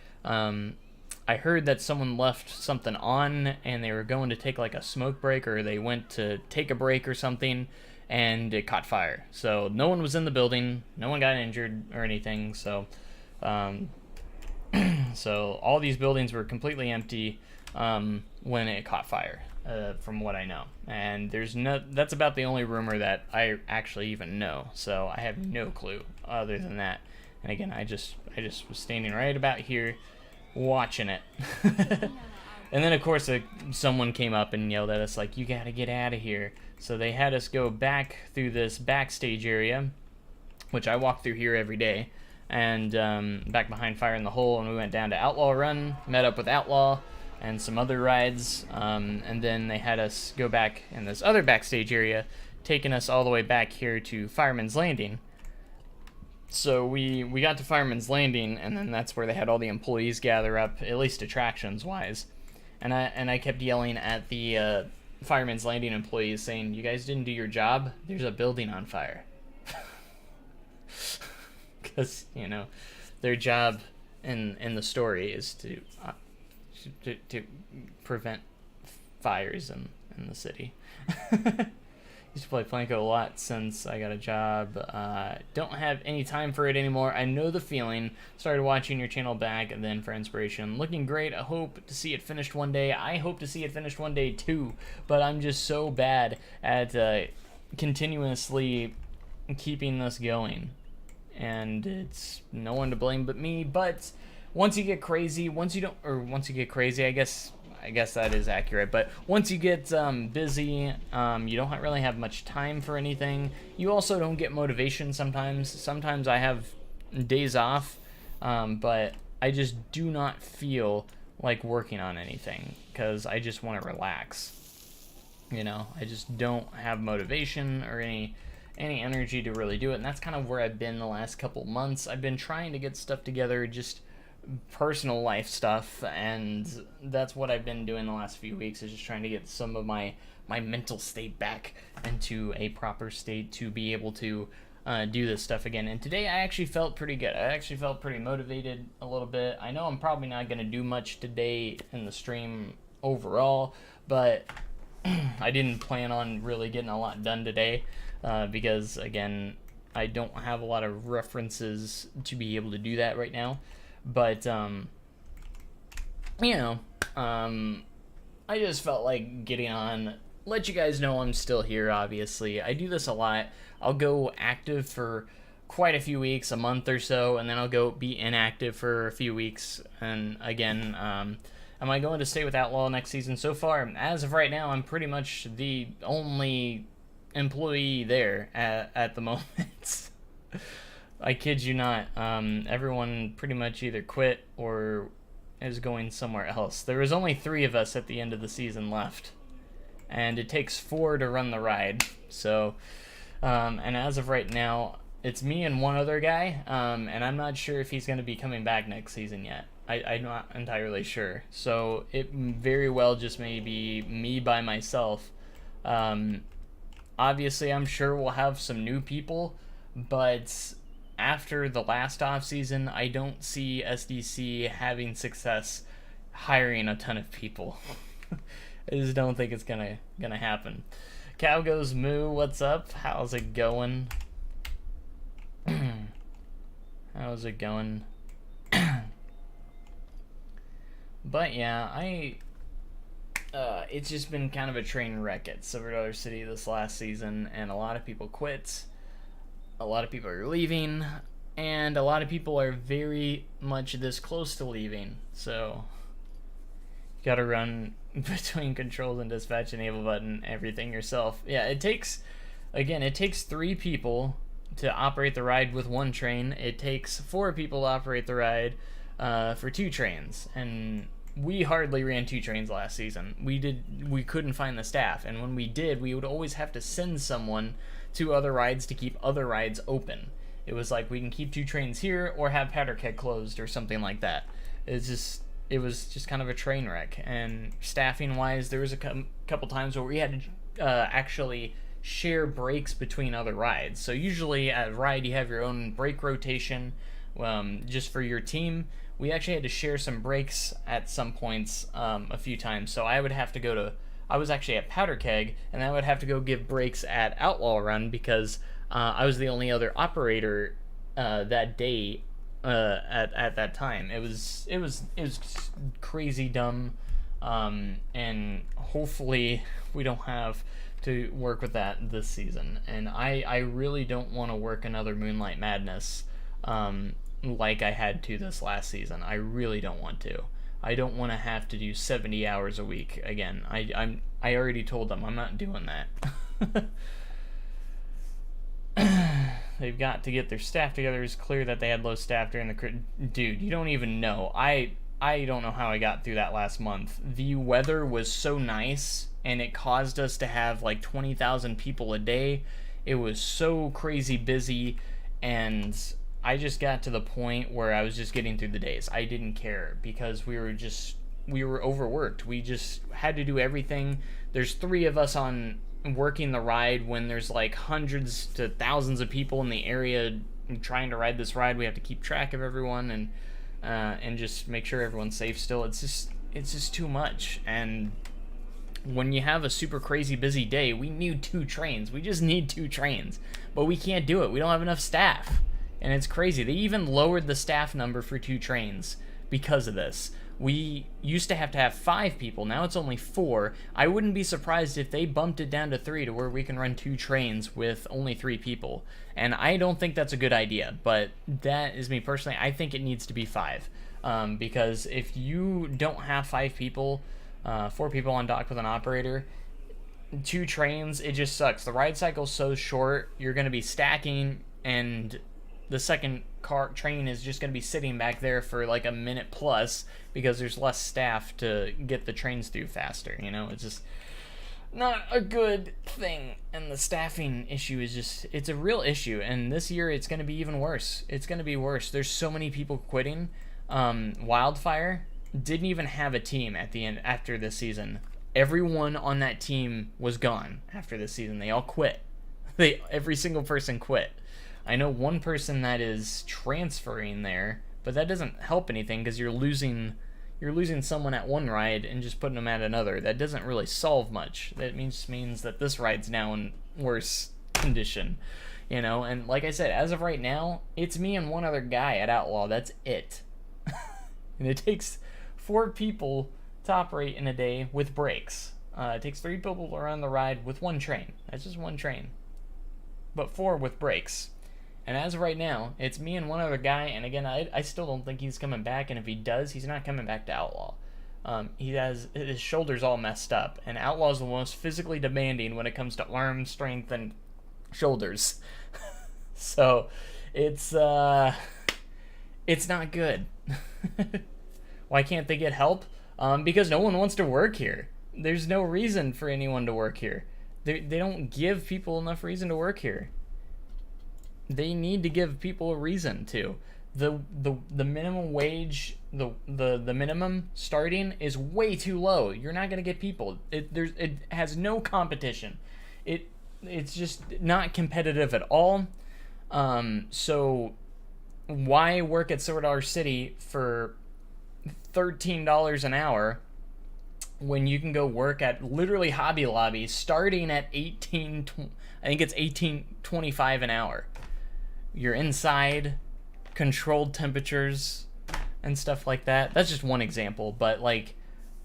I heard that someone left something on, and they were going to take like a smoke break, or they went to take a break or something, and it caught fire. So no one was in the building, no one got injured or anything. So so all these buildings were completely empty when it caught fire, from what I know. And that's about the only rumor that I actually even know. So I have no clue other than that. And again, I just was standing right about here, watching it. And then of course someone came up and yelled at us like, you gotta get out of here. So they had us go back through this backstage area, which I walk through here every day, and back behind Fire in the Hole, and we went down to Outlaw Run, met up with Outlaw and some other rides, and then they had us go back in this other backstage area, taking us all the way back here to Fireman's Landing. So we got to Fireman's Landing, and then that's where they had all the employees gather up, at least attractions wise. And I kept yelling at the Fireman's Landing employees, saying, "You guys didn't do your job. There's a building on fire." Because their job in the story is to prevent fires in the city. Used to play Planko a lot since I got a job. Don't have any time for it anymore. I know the feeling. Started watching your channel back and then for inspiration. Looking great. I hope to see it finished one day. I hope to see it finished one day too. But I'm just so bad at continuously keeping this going. And it's no one to blame but me. But once you get crazy, I guess that is accurate, but once you get busy, you don't really have much time for anything. You also don't get motivation sometimes. Sometimes I have days off, but I just do not feel like working on anything because I just want to relax. I just don't have motivation or any energy to really do it, and that's kind of where I've been the last couple months. I've been trying to get stuff together, just personal life stuff, and that's what I've been doing the last few weeks, is just trying to get some of my mental state back into a proper state to be able to do this stuff again. And today I actually felt pretty good. I actually felt pretty motivated a little bit. I know I'm probably not going to do much today in the stream overall, but I didn't plan on really getting a lot done today because, again, I don't have a lot of references to be able to do that right now. But, I just felt like getting on, let you guys know I'm still here, obviously. I do this a lot. I'll go active for quite a few weeks, a month or so, and then I'll go be inactive for a few weeks. And again, am I going to stay with Outlaw next season? So far, as of right now, I'm pretty much the only employee there at the moment. I kid you not. Everyone pretty much either quit or is going somewhere else. There was only 3 of us at the end of the season left, and it takes 4 to run the ride. So, and as of right now, it's me and one other guy, and I'm not sure if he's going to be coming back next season yet. I'm not entirely sure. So it very well just may be me by myself. Obviously, I'm sure we'll have some new people, but after the last off season, I don't see SDC having success hiring a ton of people. I just don't think it's gonna happen. Cow goes moo. What's up? How's it going? How's it going? But yeah, it's just been kind of a train wreck at Silver Dollar City this last season, and a lot of people quit. A lot of people are leaving, and a lot of people are very much this close to leaving. So, you gotta run between controls and dispatch, enable button, everything yourself. Yeah, it takes 3 people to operate the ride with 1 train. It takes 4 people to operate the ride for 2 trains, and we hardly ran 2 trains last season. We couldn't find the staff, and when we did, we would always have to send someone to other rides to keep other rides open. It was like, we can keep 2 trains here or have Powder Keg closed or something like that. It was just kind of a train wreck. And staffing wise, there was a couple times where we had to actually share breaks between other rides. So usually at a ride you have your own break rotation just for your team. We actually had to share some breaks at some points a few times. So I would have to I was actually at Powder Keg, and I would have to go give breaks at Outlaw Run because I was the only other operator that day at that time. It was crazy dumb, and hopefully we don't have to work with that this season. And I really don't want to work another Moonlight Madness like I had to this last season. I really don't want to. I don't want to have to do 70 hours a week again. I already told them I'm not doing that. They've got to get their staff together. It's clear that they had low staff during the dude, you don't even know. I don't know how I got through that last month. The weather was so nice, and it caused us to have like 20,000 people a day. It was so crazy busy, and I just got to the point where I was just getting through the days. I didn't care because we were overworked. We just had to do everything. There's 3 of us on working the ride when there's like hundreds to thousands of people in the area trying to ride this ride. We have to keep track of everyone and just make sure everyone's safe still. It's just too much. And when you have a super crazy busy day, we need 2 trains. We just need 2 trains. But we can't do it. We don't have enough staff. And it's crazy. They even lowered the staff number for 2 trains because of this. We used to have 5 people. Now it's only 4. I wouldn't be surprised if they bumped it down to 3 to where we can run 2 trains with only 3 people. And I don't think that's a good idea. But that is me personally. I think it needs to be 5. Because if you don't have 5 people... 4 people on dock with an operator, 2 trains, it just sucks. The ride cycle's so short, you're going to be stacking, and the second train is just going to be sitting back there for like a minute plus because there's less staff to get the trains through faster. It's just not a good thing. And the staffing issue is just, it's a real issue. And this year it's going to be even worse. It's going to be worse. There's so many people quitting. Wildfire didn't even have a team at the end after this season. Everyone on that team was gone after this season. They all quit. Every single person quit. I know one person that is transferring there, but that doesn't help anything because you're losing someone at one ride and just putting them at another. That doesn't really solve much. That means that this ride's now in worse condition. And like I said, as of right now, it's me and one other guy at Outlaw. That's it. And it takes 4 people to operate in a day with breaks. It takes 3 people to run the ride with 1 train. That's just 1 train. But 4 with breaks. And as of right now, it's me and one other guy. And again, I still don't think he's coming back. And if he does, he's not coming back to Outlaw. He has his shoulders all messed up. And Outlaw is the most physically demanding when it comes to arm strength and shoulders. So it's not good. Why can't they get help? Because no one wants to work here. There's no reason for anyone to work here. They don't give people enough reason to work here. They need to give people a reason to. The minimum wage, the minimum starting is way too low. You're not gonna get people. It has no competition. It's just not competitive at all. So why work at Sword City for $13 an hour when you can go work at literally Hobby Lobby starting at $18.25 an hour? You're inside, controlled temperatures and stuff like that. That's just one example, but like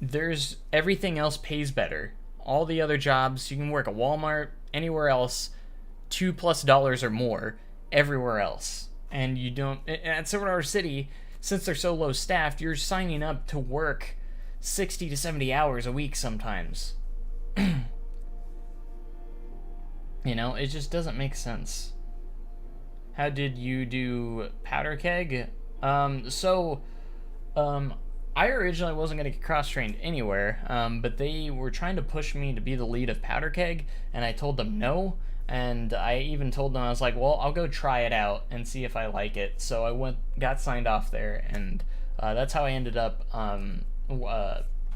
there's everything else pays better. All the other jobs, you can work at Walmart, anywhere else, $2+ or more everywhere else. And you don't at Silver City, since they're so low staffed, you're signing up to work 60 to 70 hours a week sometimes. It just doesn't make sense. How did you do Powder Keg? I originally wasn't going to get cross-trained anywhere, but they were trying to push me to be the lead of Powder Keg, and I told them no, and I even told them, I was like, well, I'll go try it out and see if I like it. So I got signed off there, and that's how I ended up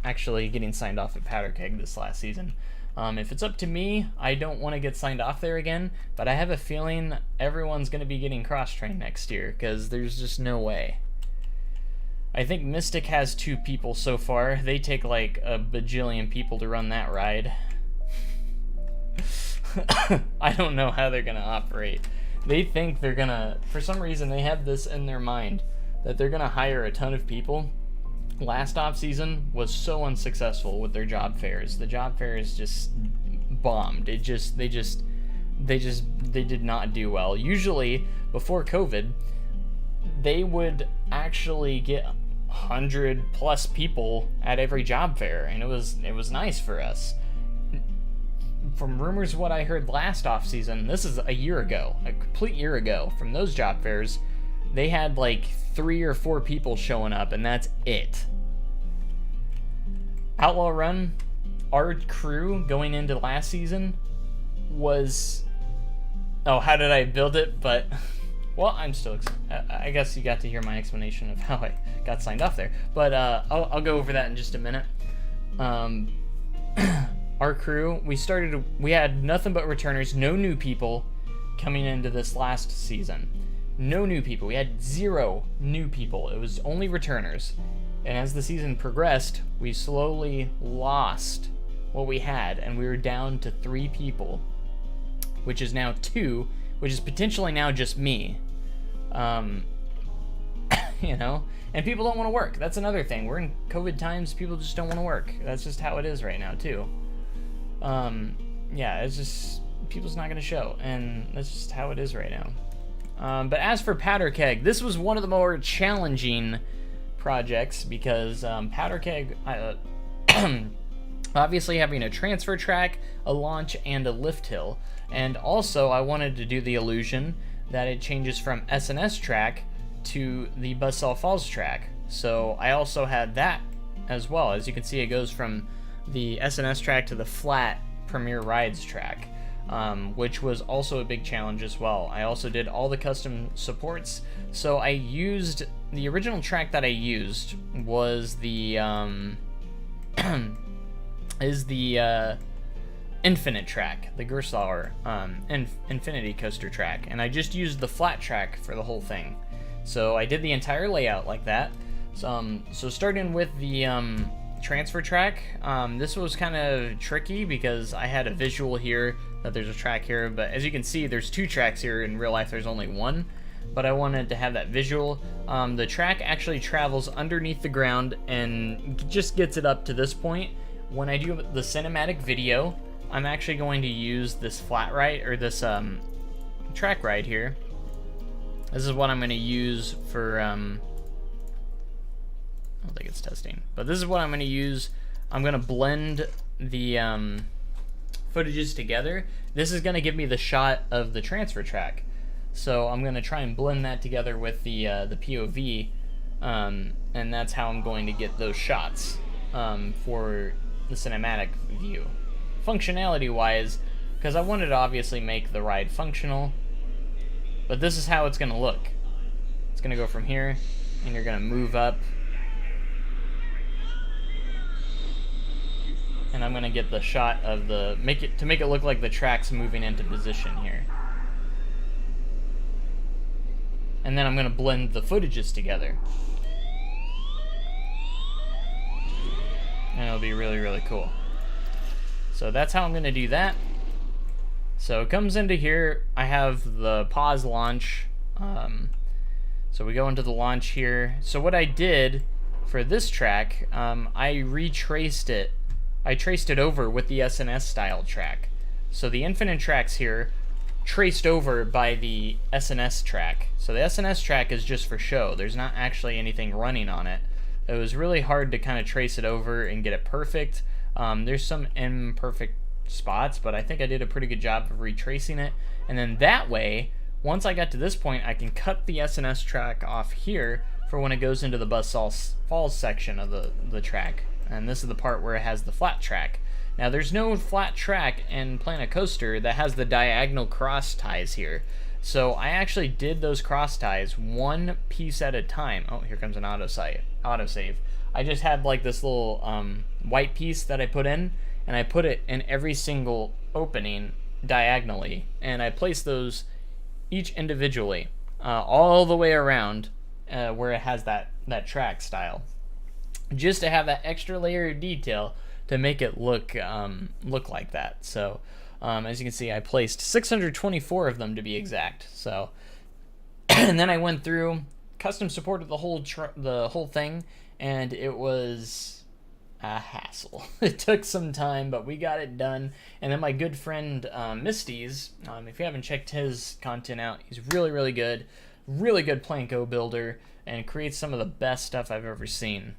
actually getting signed off at Powder Keg this last season. If it's up to me, I don't want to get signed off there again, but I have a feeling everyone's going to be getting cross-trained next year, because there's just no way. I think Mystic has 2 people so far. They take like a bajillion people to run that ride. I don't know how they're going to operate. They think they're going to, for some reason, they have this in their mind that they're going to hire a ton of people. Last off season was so unsuccessful with their job fairs. The job fairs just bombed. They did not do well. Usually before COVID, they would actually get 100+ people at every job fair, and it was nice for us. From rumors, what I heard last off season, this is a year ago, a complete year ago, from those job fairs, they had like 3 or 4 people showing up, and that's it. Outlaw Run, our crew going into last season was... Oh, how did I build it? But Well, I'm still. I guess you got to hear my explanation of how I got signed off there, but I'll go over that in just a minute. Our crew, we had nothing but returners, no new people coming into this last season. No new people. We had 0 new people. It was only returners. And as the season progressed, we slowly lost what we had, and we were down to 3 people, which is now 2, which is potentially now just me. You know, and people don't want to work. That's another thing. We're in COVID times. People just don't want to work. That's just how it is right now, too. Yeah, it's just, people's not going to show, and that's just how it is right now. But as for Powder Keg, this was one of the more challenging projects because Powder Keg, obviously having a transfer track, a launch, and a lift hill. And also, I wanted to do the illusion that it changes from SNS track to the Buzzsaw Falls track. So I also had that as well. As you can see, it goes from the SNS track to the flat Premier Rides track, which was also a big challenge as well. I also did all the custom supports. So I used, the original track that I used was the, Infinite track, the Gerstlauer Infinity Coaster track, and I just used the flat track for the whole thing. So I did the entire layout like that. So starting with the transfer track, this was kind of tricky because I had a visual here that there's a track here, but as you can see, there's 2 tracks here. In real life, there's only 1, but I wanted to have that visual. The track actually travels underneath the ground and just gets it up to this point. When I do the cinematic video, I'm actually going to use this flat ride, or this track ride here. This is what I'm going to use for, I don't think it's testing, but this is what I'm going to use. I'm going to blend the footages together. This is going to give me the shot of the transfer track. So I'm going to try and blend that together with the POV, and that's how I'm going to get those shots for the cinematic view. Functionality wise, because I wanted to obviously make the ride functional, but this is how it's going to look. It's going to go from here, and you're going to move up, and I'm going to get the shot of the, to make it look like the track's moving into position here. And then I'm going to blend the footages together. And it'll be really, really cool. So that's how I'm going to do that. So it comes into here. I have the pause launch. So we go into the launch here. So what I did for this track, I retraced it. I traced it over with the SNS style track. So the Infinite tracks here traced over by the SNS track. So the SNS track is just for show. There's not actually anything running on it. It was really hard to kind of trace it over and get it perfect. There's some imperfect spots, but I think I did a pretty good job of retracing it. And then that way, once I got to this point, I can cut the SNS track off here for when it goes into the Buzzsaw Falls section of the track. And this is the part where it has the flat track. Now, there's no flat track in Planet Coaster that has the diagonal cross ties here. So I actually did those cross ties one piece at a time. Oh, here comes an autosave. I just had like this little white piece that I put in, and I put it in every single opening diagonally, and I placed those each individually all the way around where it has that track style, just to have that extra layer of detail to make it look like that. So as you can see, I placed 624 of them to be exact. So and then I went through, custom supported the whole thing, and it was a hassle. It took some time, but we got it done. And then my good friend Misty's, if you haven't checked his content out, he's really good Planko builder, and creates some of the best stuff I've ever seen.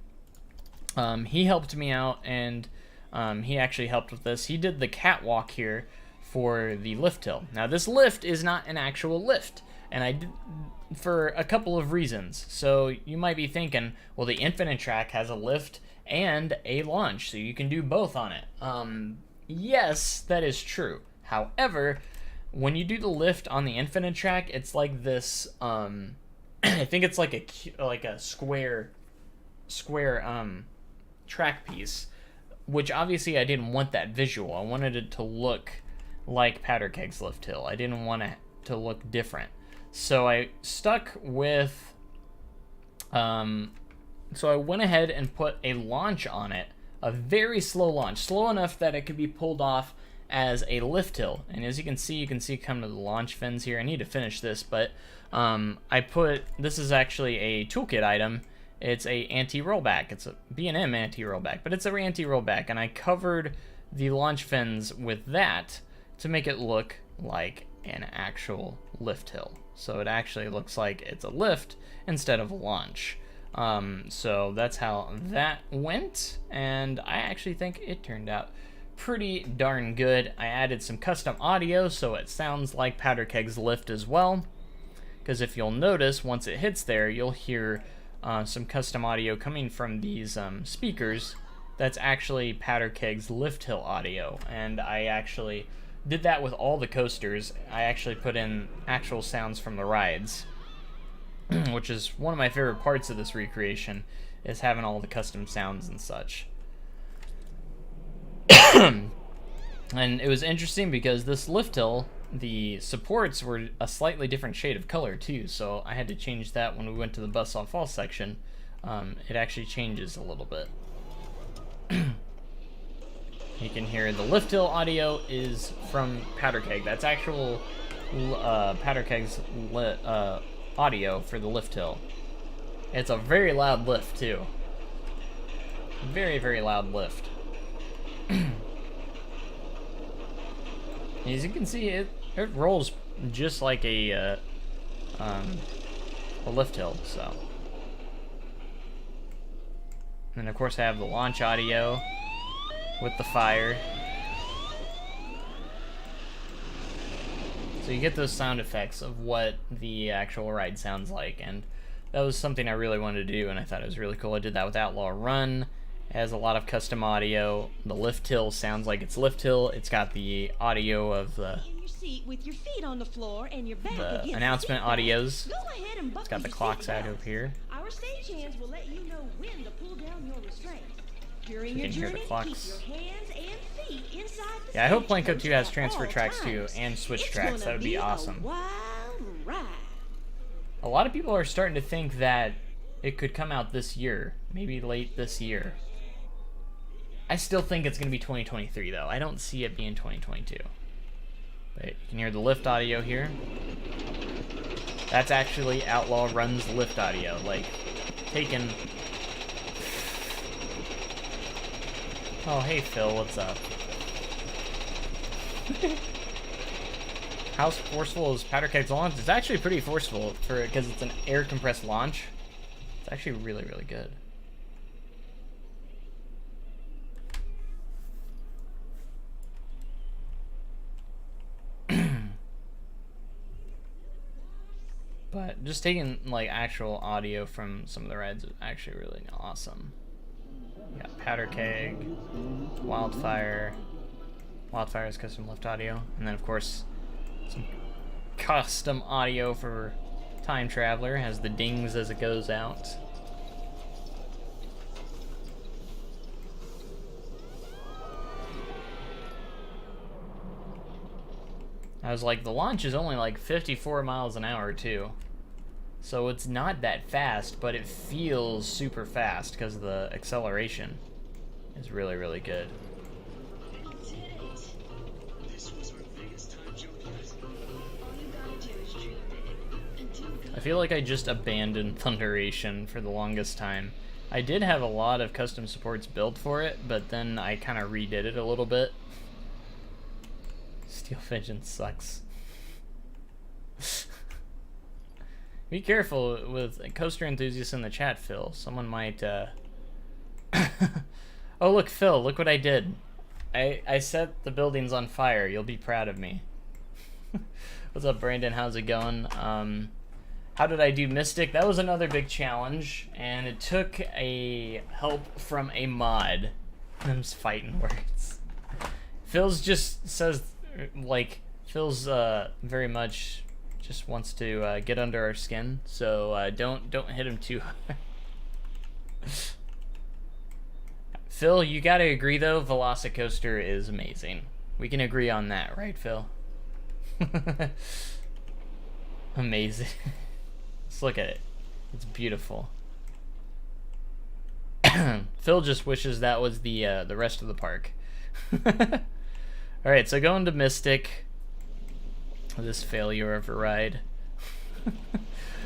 He helped me out, and he actually helped with this. He did the catwalk here for the lift hill. Now this lift is not an actual lift, and I did for a couple of reasons. So you might be thinking, well, the Infinite track has a lift and a launch, so you can do both on it. Yes, that is true. However, when you do the lift on the Infinite track, it's like this, I think it's like a square track piece, which obviously I didn't want that visual. I wanted it to look like Powder Keg's Lift Hill. I didn't want it to look different. So I stuck with, so I went ahead and put a launch on it, a very slow launch, slow enough that it could be pulled off as a lift hill. And as you can see come to the launch fins here. I need to finish this, but this is actually a toolkit item. It's a anti-rollback. It's a B&M anti-rollback, but it's a anti-rollback, and I covered the launch fins with that to make it look like an actual lift hill. So it actually looks like it's a lift instead of a launch. So that's how that went, and I actually think it turned out pretty darn good. I added some custom audio so it sounds like Powder Keg's lift as well, because if you'll notice, once it hits there, you'll hear some custom audio coming from these speakers. That's actually Powder Keg's lift hill audio, and I actually did that with all the coasters. I actually put in actual sounds from the rides, which is one of my favorite parts of this recreation, is having all the custom sounds and such. And it was interesting because this lift hill, the supports were a slightly different shade of color too, so I had to change that when we went to the Buzzsaw Falls section. It actually changes a little bit. You can hear the lift hill audio is from Powder Keg. That's actual Powder Keg's audio for the lift hill. It's a very loud lift too. Very, very loud lift. As you can see, it rolls just like a lift hill. So, and of course I have the launch audio with the fire. So you get those sound effects of what the actual ride sounds like, and that was something I really wanted to do, and I thought it was really cool. I did that with Outlaw Run. It has a lot of custom audio. The lift hill sounds like it's lift hill. It's got the audio of the announcement audios. It's got the clocks out over here. Our stagehands will let you know when to pull down your restraints. During your journey, keep your hands and feet inside the I hope Planko 2 has transfer tracks too, and switch tracks. That would be awesome. A lot of people are starting to think that it could come out this year, maybe late this year. I still think it's going to be 2023 though. I don't see it being 2022. But you can hear the lift audio here. That's actually Outlaw Run's lift audio, like taken. Oh, hey Phil, what's up? How forceful is Powder Keg's launch? It's actually pretty forceful because it's an air compressed launch. It's actually really, really good. But just taking like actual audio from some of the rides is actually really awesome. You got Powder Keg, Wildfire. Wildfire's custom lift audio, and then of course some custom audio for Time Traveler. Has the dings as it goes out. I was like, the launch is only like 54 miles an hour too. So it's not that fast, but it feels super fast because the acceleration is really, really good. I feel like I just abandoned Thunderation for the longest time. I did have a lot of custom supports built for it, but then I kind of redid it a little bit. Steel Vengeance sucks. Be careful with coaster enthusiasts in the chat, Phil. Someone might, Oh, look, Phil, look what I did. I set the buildings on fire. You'll be proud of me. What's up, Brandon? How's it going? How did I do Mystic? That was another big challenge, and it took a help from a mod. I'm just fighting words. Phil's just says, like, Phil's very much just wants to get under our skin, so don't hit him too hard. Phil, you gotta agree though, Velocicoaster is amazing. We can agree on that, right, Phil? Amazing. Let's look at it. It's beautiful. Phil just wishes that was the rest of the park. All right, so going to Mystic. This failure of a ride.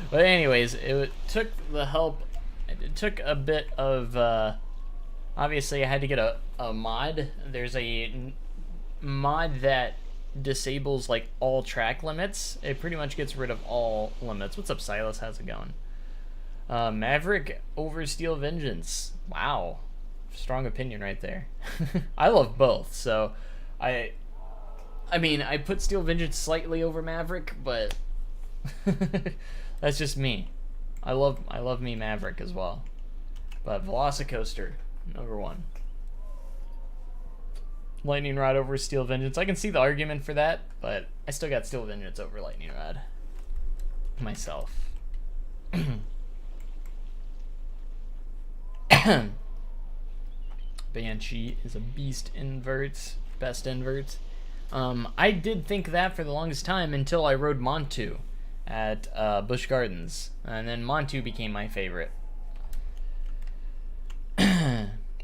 But anyways, it took the help. It took a bit of. Obviously, I had to get a mod. There's a mod that disables like all track limits. It pretty much gets rid of all limits. What's up, Silas? How's it going? Maverick over Steel Vengeance. Wow, strong opinion right there. I love both, so I mean, I put Steel Vengeance slightly over Maverick, but that's just me. I love me Maverick as well, but Velocicoaster #1. Lightning Rod over Steel Vengeance. I can see the argument for that, but I still got Steel Vengeance over Lightning Rod myself. Banshee is a beast invert, best invert. I did think that for the longest time until I rode Montu at Busch Gardens, and then Montu became my favorite.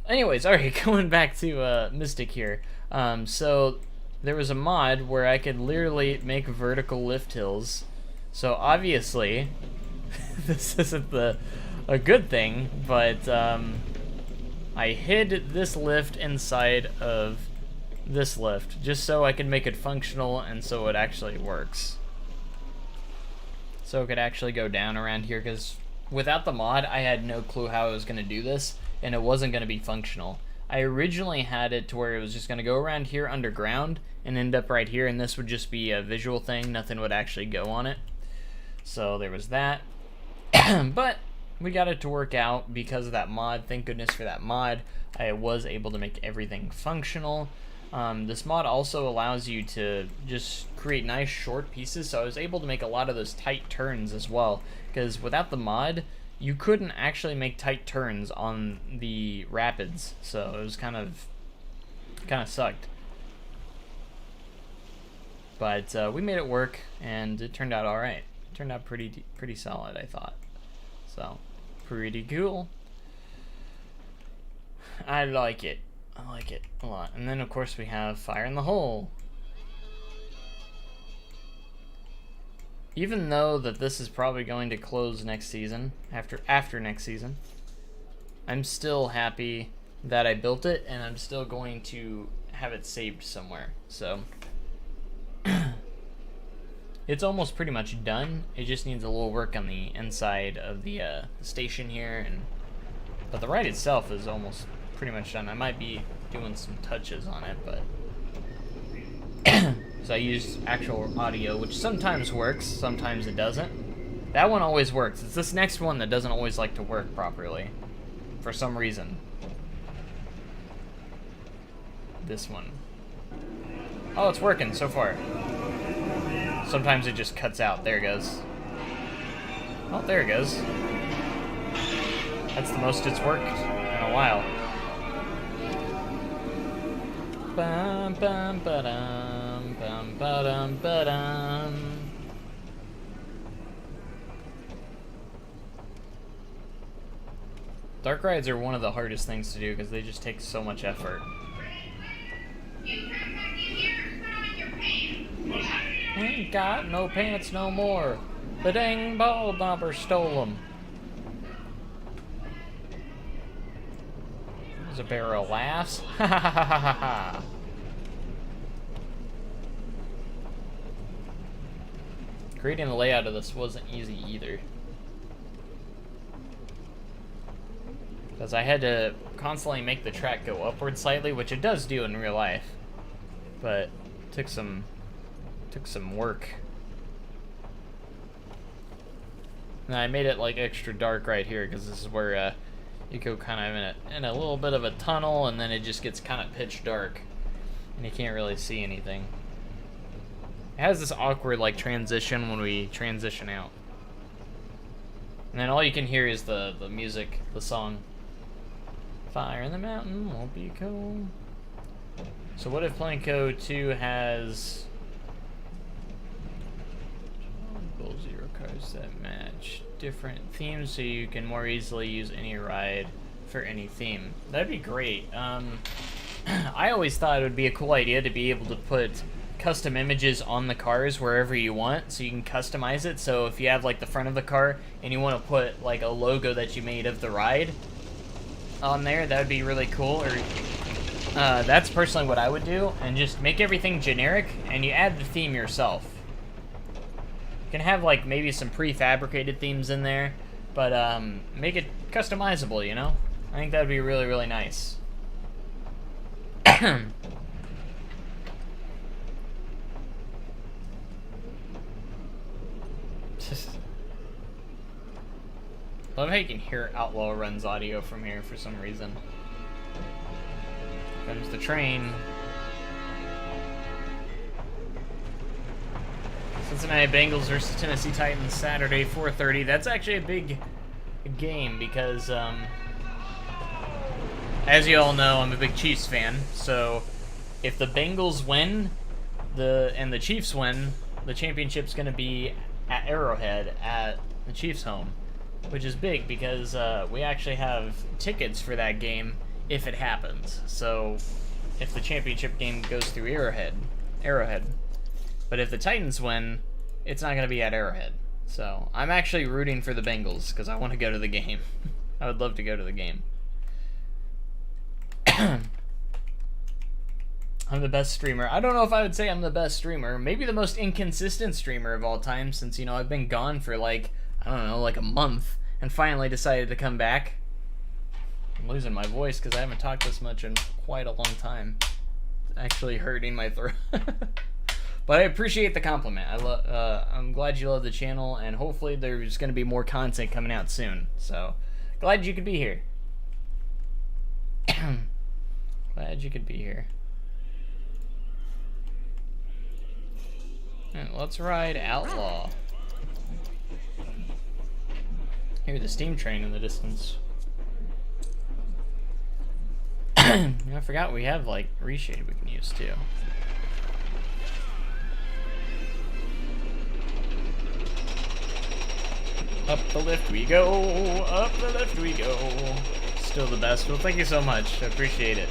Anyways, alright, going back to Mystic here. So there was a mod where I could literally make vertical lift hills. So obviously, this isn't a good thing, but I hid this lift inside of this lift just so I could make it functional and so it actually works. So it could actually go down around here, because without the mod, I had no clue how I was going to do this, and it wasn't going to be functional. I originally had it to where it was just going to go around here underground and end up right here, and this would just be a visual thing. Nothing would actually go on it. So there was that. But we got it to work out because of that mod. Thank goodness for that mod. I was able to make everything functional. This mod also allows you to just create nice short pieces, so I was able to make a lot of those tight turns as well, because without the mod, you couldn't actually make tight turns on the rapids, so it was kind of sucked. But we made it work, and it turned out alright. It turned out pretty solid, I thought. So, pretty cool. I like it. I like it a lot. And then, of course, we have Fire in the Hole. Even though that this is probably going to close next season, after next season, I'm still happy that I built it, and I'm still going to have it saved somewhere. So, it's almost pretty much done. It just needs a little work on the inside of the station here, but the ride itself is almost pretty much done. I might be doing some touches on it, but so I use actual audio, which sometimes works, sometimes it doesn't. That one always works. It's this next one that doesn't always like to work properly for some reason. This one. Oh, it's working so far. Sometimes it just cuts out. There it goes. Oh, there it goes. That's the most it's worked in a while. Bum bum ba-dum, bum ba-dum ba-dum. Dark rides are one of the hardest things to do because they just take so much effort. Ain't got no pants no more. The dang ball bobber stole them. There's a barrel of laughs. Ha ha ha ha ha ha. Creating the layout of this wasn't easy either, because I had to constantly make the track go upward slightly, which it does do in real life, but it took some work. And I made it like extra dark right here because this is where you go kind of in a little bit of a tunnel, and then it just gets kind of pitch dark and you can't really see anything. It has this awkward like transition when we transition out. And then all you can hear is the music, the song. Fire in the mountain won't be cold. So what if Planko 2 has Goal Zero cars that match different themes so you can more easily use any ride for any theme? That'd be great. I always thought it would be a cool idea to be able to put custom images on the cars wherever you want, so you can customize it. So if you have like the front of the car and you want to put like a logo that you made of the ride on there, that would be really cool. Or that's personally what I would do, and just make everything generic and you add the theme yourself. You can have like maybe some prefabricated themes in there, but make it customizable, you know? I think that would be really, really nice. Love how you can hear Outlaw Run's audio from here for some reason. Comes the train. Cincinnati Bengals versus Tennessee Titans, Saturday, 4:30. That's actually a big game because, as you all know, I'm a big Chiefs fan. So, if the Bengals win, and the Chiefs win, the championship's going to be at Arrowhead at the Chiefs' home, which is big because we actually have tickets for that game if it happens. So, if the championship game goes through Arrowhead. But if the Titans win, it's not going to be at Arrowhead. So, I'm actually rooting for the Bengals because I want to go to the game. I would love to go to the game. I'm the best streamer. I don't know if I would say I'm the best streamer. Maybe the most inconsistent streamer of all time since, you know, I've been gone for like, I don't know, like a month and finally decided to come back. I'm losing my voice because I haven't talked this much in quite a long time. It's actually hurting my throat. But I appreciate the compliment. I'm glad you love the channel, and hopefully there's going to be more content coming out soon. So, glad you could be here. Glad you could be here. And let's ride Outlaw. Hear the steam train in the distance. I forgot we have like reshade we can use too. Up the lift we go, up the lift we go. Still the best. Well, thank you so much. I appreciate it.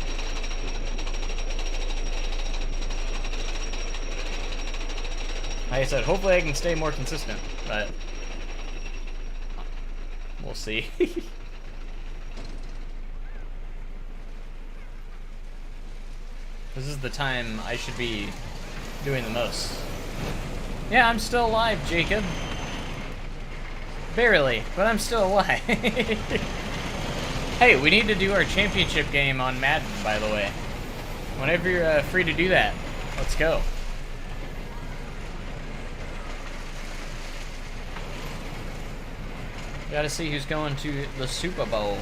Like I said, hopefully I can stay more consistent, but we'll see. This is the time I should be doing the most. Yeah, I'm still alive, Jacob. Barely, but I'm still alive. Hey, we need to do our championship game on Madden, by the way. Whenever you're free to do that, let's go. Gotta see who's going to the Super Bowl.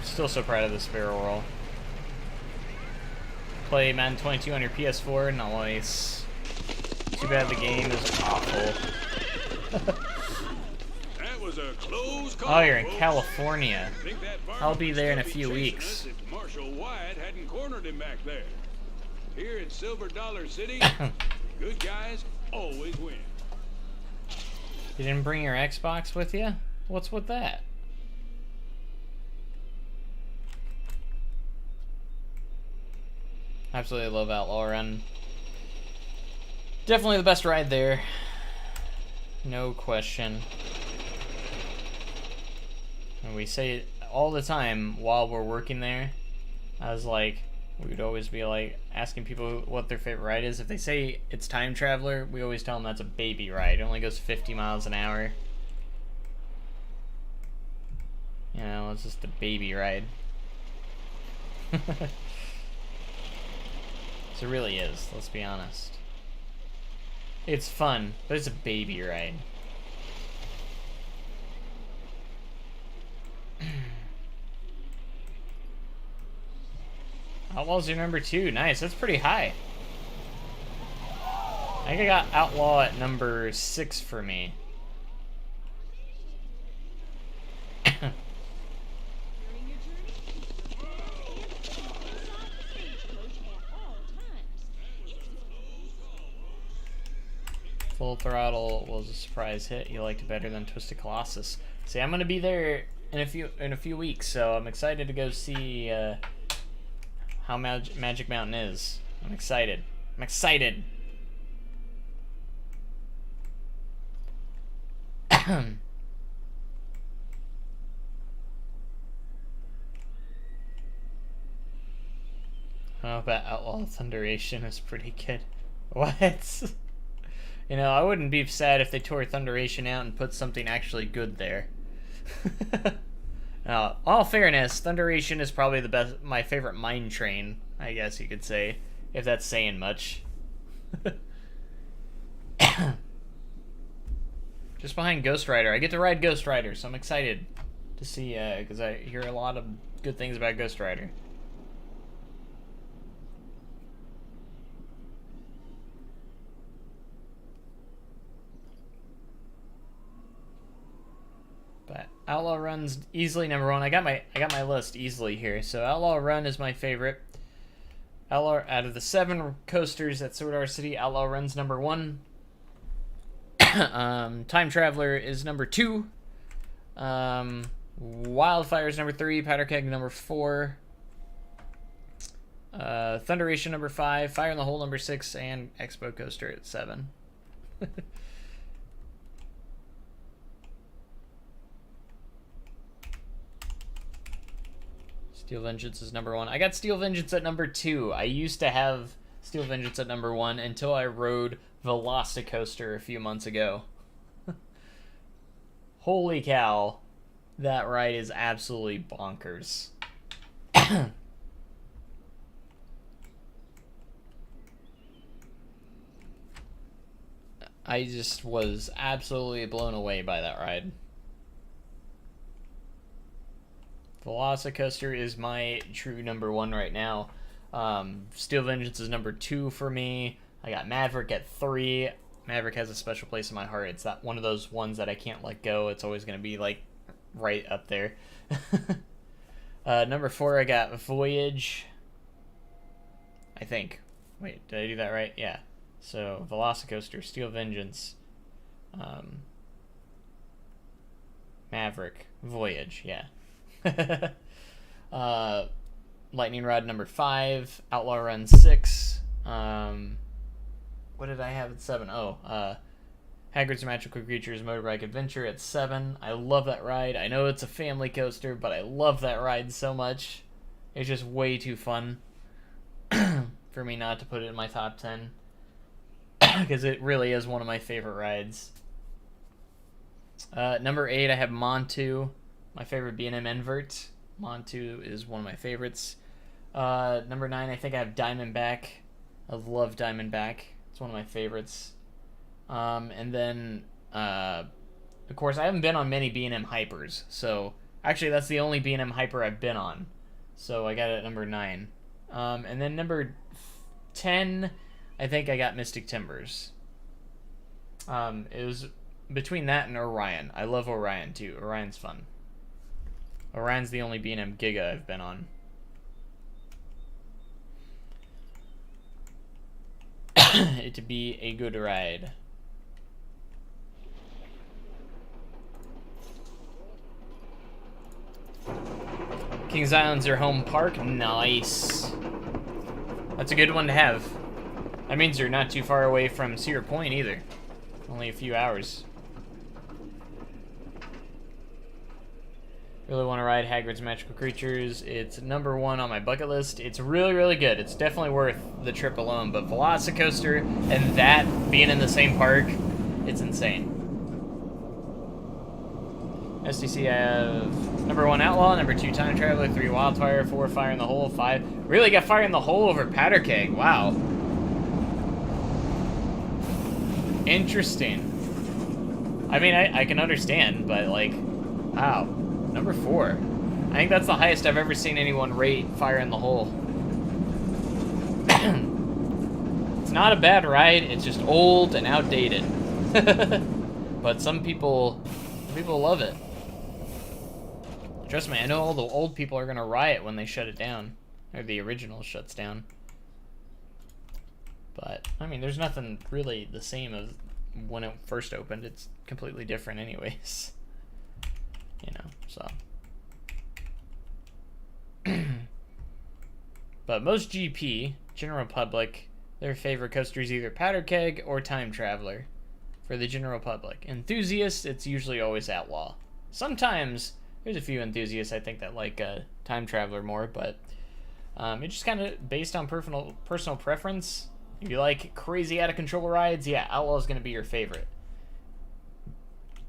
Still so proud of this barrel roll. Play Madden 22 on your PS4? Nice. Too bad the game is awful. That was a close call, Oh, you're in folks. California. Think that farmer I'll be there in a would few still be weeks. chasing us if Marshall Wyatt hadn't cornered him back there. Here in Silver Dollar City, good guys always win. You didn't bring your Xbox with you? What's with that? Absolutely love Outlaw Run. Definitely the best ride there. No question. And we say it all the time while we're working there. I was like, we would always be like asking people what their favorite ride is. If they say it's Time Traveler, we always tell them that's a baby ride. It only goes 50 miles an hour. You know, it's just a baby ride. So it really is, let's be honest. It's fun, but it's a baby ride. Outlaws are number 2. Nice, that's pretty high. I think I got Outlaw at number 6 for me. During your journey, keep your hands inside the stagecoach at all times. Full Throttle was a surprise hit. You liked it better than Twisted Colossus. See, I'm gonna be there in a few weeks, so I'm excited to go see how Magic Mountain is. I'm excited. I'm excited. Oh, but Outlaw Thunderation is pretty good. What? You know, I wouldn't be sad if they tore Thunderation out and put something actually good there. Now, all fairness, Thunderation is probably my favorite mine train, I guess you could say, if that's saying much. Just behind Ghost Rider. I get to ride Ghost Rider, so I'm excited to see, because I hear a lot of good things about Ghost Rider. But Outlaw Run's easily number 1. I got my list easily here. So Outlaw Run is my favorite. Outlaw, out of the 7 coasters at Sword Art City, Outlaw Run's number 1. Time Traveler is number 2. Wildfire is number 3. Powder Keg number 4. Thunderation number 5. Fire in the Hole number 6, and Expo Coaster at 7. Steel Vengeance is number 1. I got Steel Vengeance at number 2. I used to have Steel Vengeance at number 1 until I rode Velocicoaster a few months ago. Holy cow. That ride is absolutely bonkers. I just was absolutely blown away by that ride. Velocicoaster is my true number 1 right now. Steel Vengeance is number 2 for me. I got Maverick at 3. Maverick has a special place in my heart. It's not one of those ones that I can't let go. It's always going to be like right up there. Number 4, I got Voyage. I think. Wait, did I do that right? Yeah. So Velocicoaster, Steel Vengeance, Maverick, Voyage. Yeah. Lightning Rod number 5, Outlaw Run 6. What did I have at 7? Oh, Hagrid's Magical Creatures Motorbike Adventure at 7. I love that ride. I know it's a family coaster, but I love that ride so much. It's just way too fun for me not to put it in my top 10. Because it really is one of my favorite rides. Number 8, I have Montu. My favorite B&M invert. Montu is one of my favorites. Number 9, I think I have Diamondback. I love Diamondback. It's one of my favorites. And then, of course, I haven't been on many B&M Hypers. So, actually, that's the only B&M Hyper I've been on. So, I got it at number 9. And then number 10, I think I got Mystic Timbers. It was between that and Orion. I love Orion, too. Orion's fun. Orion's the only B&M Giga I've been on. It'd be a good ride. Kings Island's your home park? Nice. That's a good one to have. That means you're not too far away from Cedar Point either. Only a few hours. Really want to ride Hagrid's Magical Creatures. It's number 1 on my bucket list. It's really, really good. It's definitely worth the trip alone. But Velocicoaster and that being in the same park, it's insane. SDC, I have number 1 Outlaw, number 2 Time Traveler, 3 Wildfire, 4 Fire in the Hole, 5. Really got Fire in the Hole over Powder Keg. Wow. Interesting. I mean, I can understand, but like, wow. Number 4. I think that's the highest I've ever seen anyone rate Fire in the Hole. It's not a bad ride. It's just old and outdated. But some people love it. Trust me, I know all the old people are gonna riot when they shut it down, or the original shuts down. But I mean, there's nothing really the same as when it first opened. It's completely different, anyways. You know, so. But most GP, general public, their favorite coaster is either Powder Keg or Time Traveler. For the general public. Enthusiasts, it's usually always Outlaw. Sometimes, there's a few enthusiasts I think that like Time Traveler more, but it's just kind of based on personal preference. If you like crazy out of control rides, yeah, Outlaw is going to be your favorite.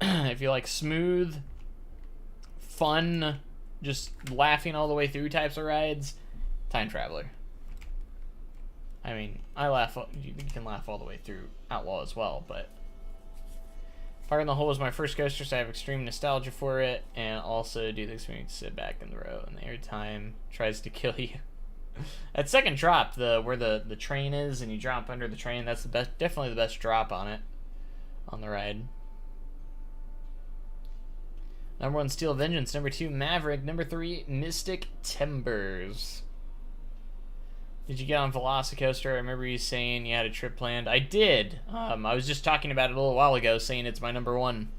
If you like smooth, fun, just laughing all the way through types of rides, Time Traveler. I mean, you can laugh all the way through Outlaw as well, but Fire in the Hole was my first coaster, so I have extreme nostalgia for it, and also do the experience sit back in the row and the airtime tries to kill you. That second drop, where the train is and you drop under the train, that's the best, definitely the best drop on it, on the ride. Number 1, Steel Vengeance. Number 2, Maverick. Number 3, Mystic Timbers. Did you get on Velocicoaster? I remember you saying you had a trip planned. I did. I was just talking about it a little while ago, saying it's my number 1.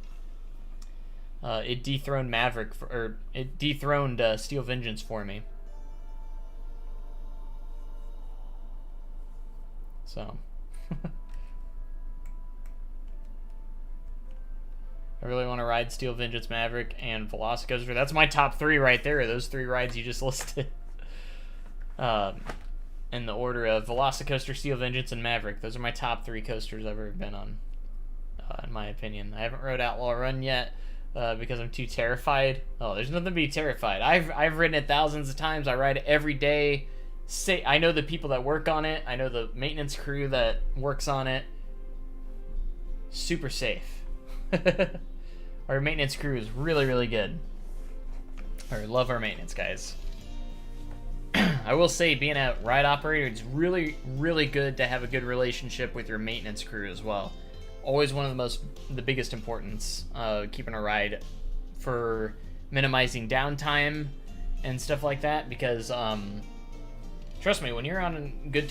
It dethroned Maverick, it dethroned Steel Vengeance for me. So. I really want to ride Steel Vengeance, Maverick, and Velocicoaster. That's my top 3 right there. Those 3 rides you just listed. In the order of Velocicoaster, Steel Vengeance, and Maverick. Those are my top 3 coasters I've ever been on, in my opinion. I haven't rode Outlaw Run yet because I'm too terrified. Oh, there's nothing to be terrified. I've ridden it thousands of times. I ride it every day. I know the people that work on it. I know the maintenance crew that works on it. Super safe. Our maintenance crew is really, really good. I love our maintenance guys. I will say, being a ride operator, it's really, really good to have a good relationship with your maintenance crew as well. Always one of the biggest importance, keeping a ride for minimizing downtime and stuff like that, because trust me, when you're on a good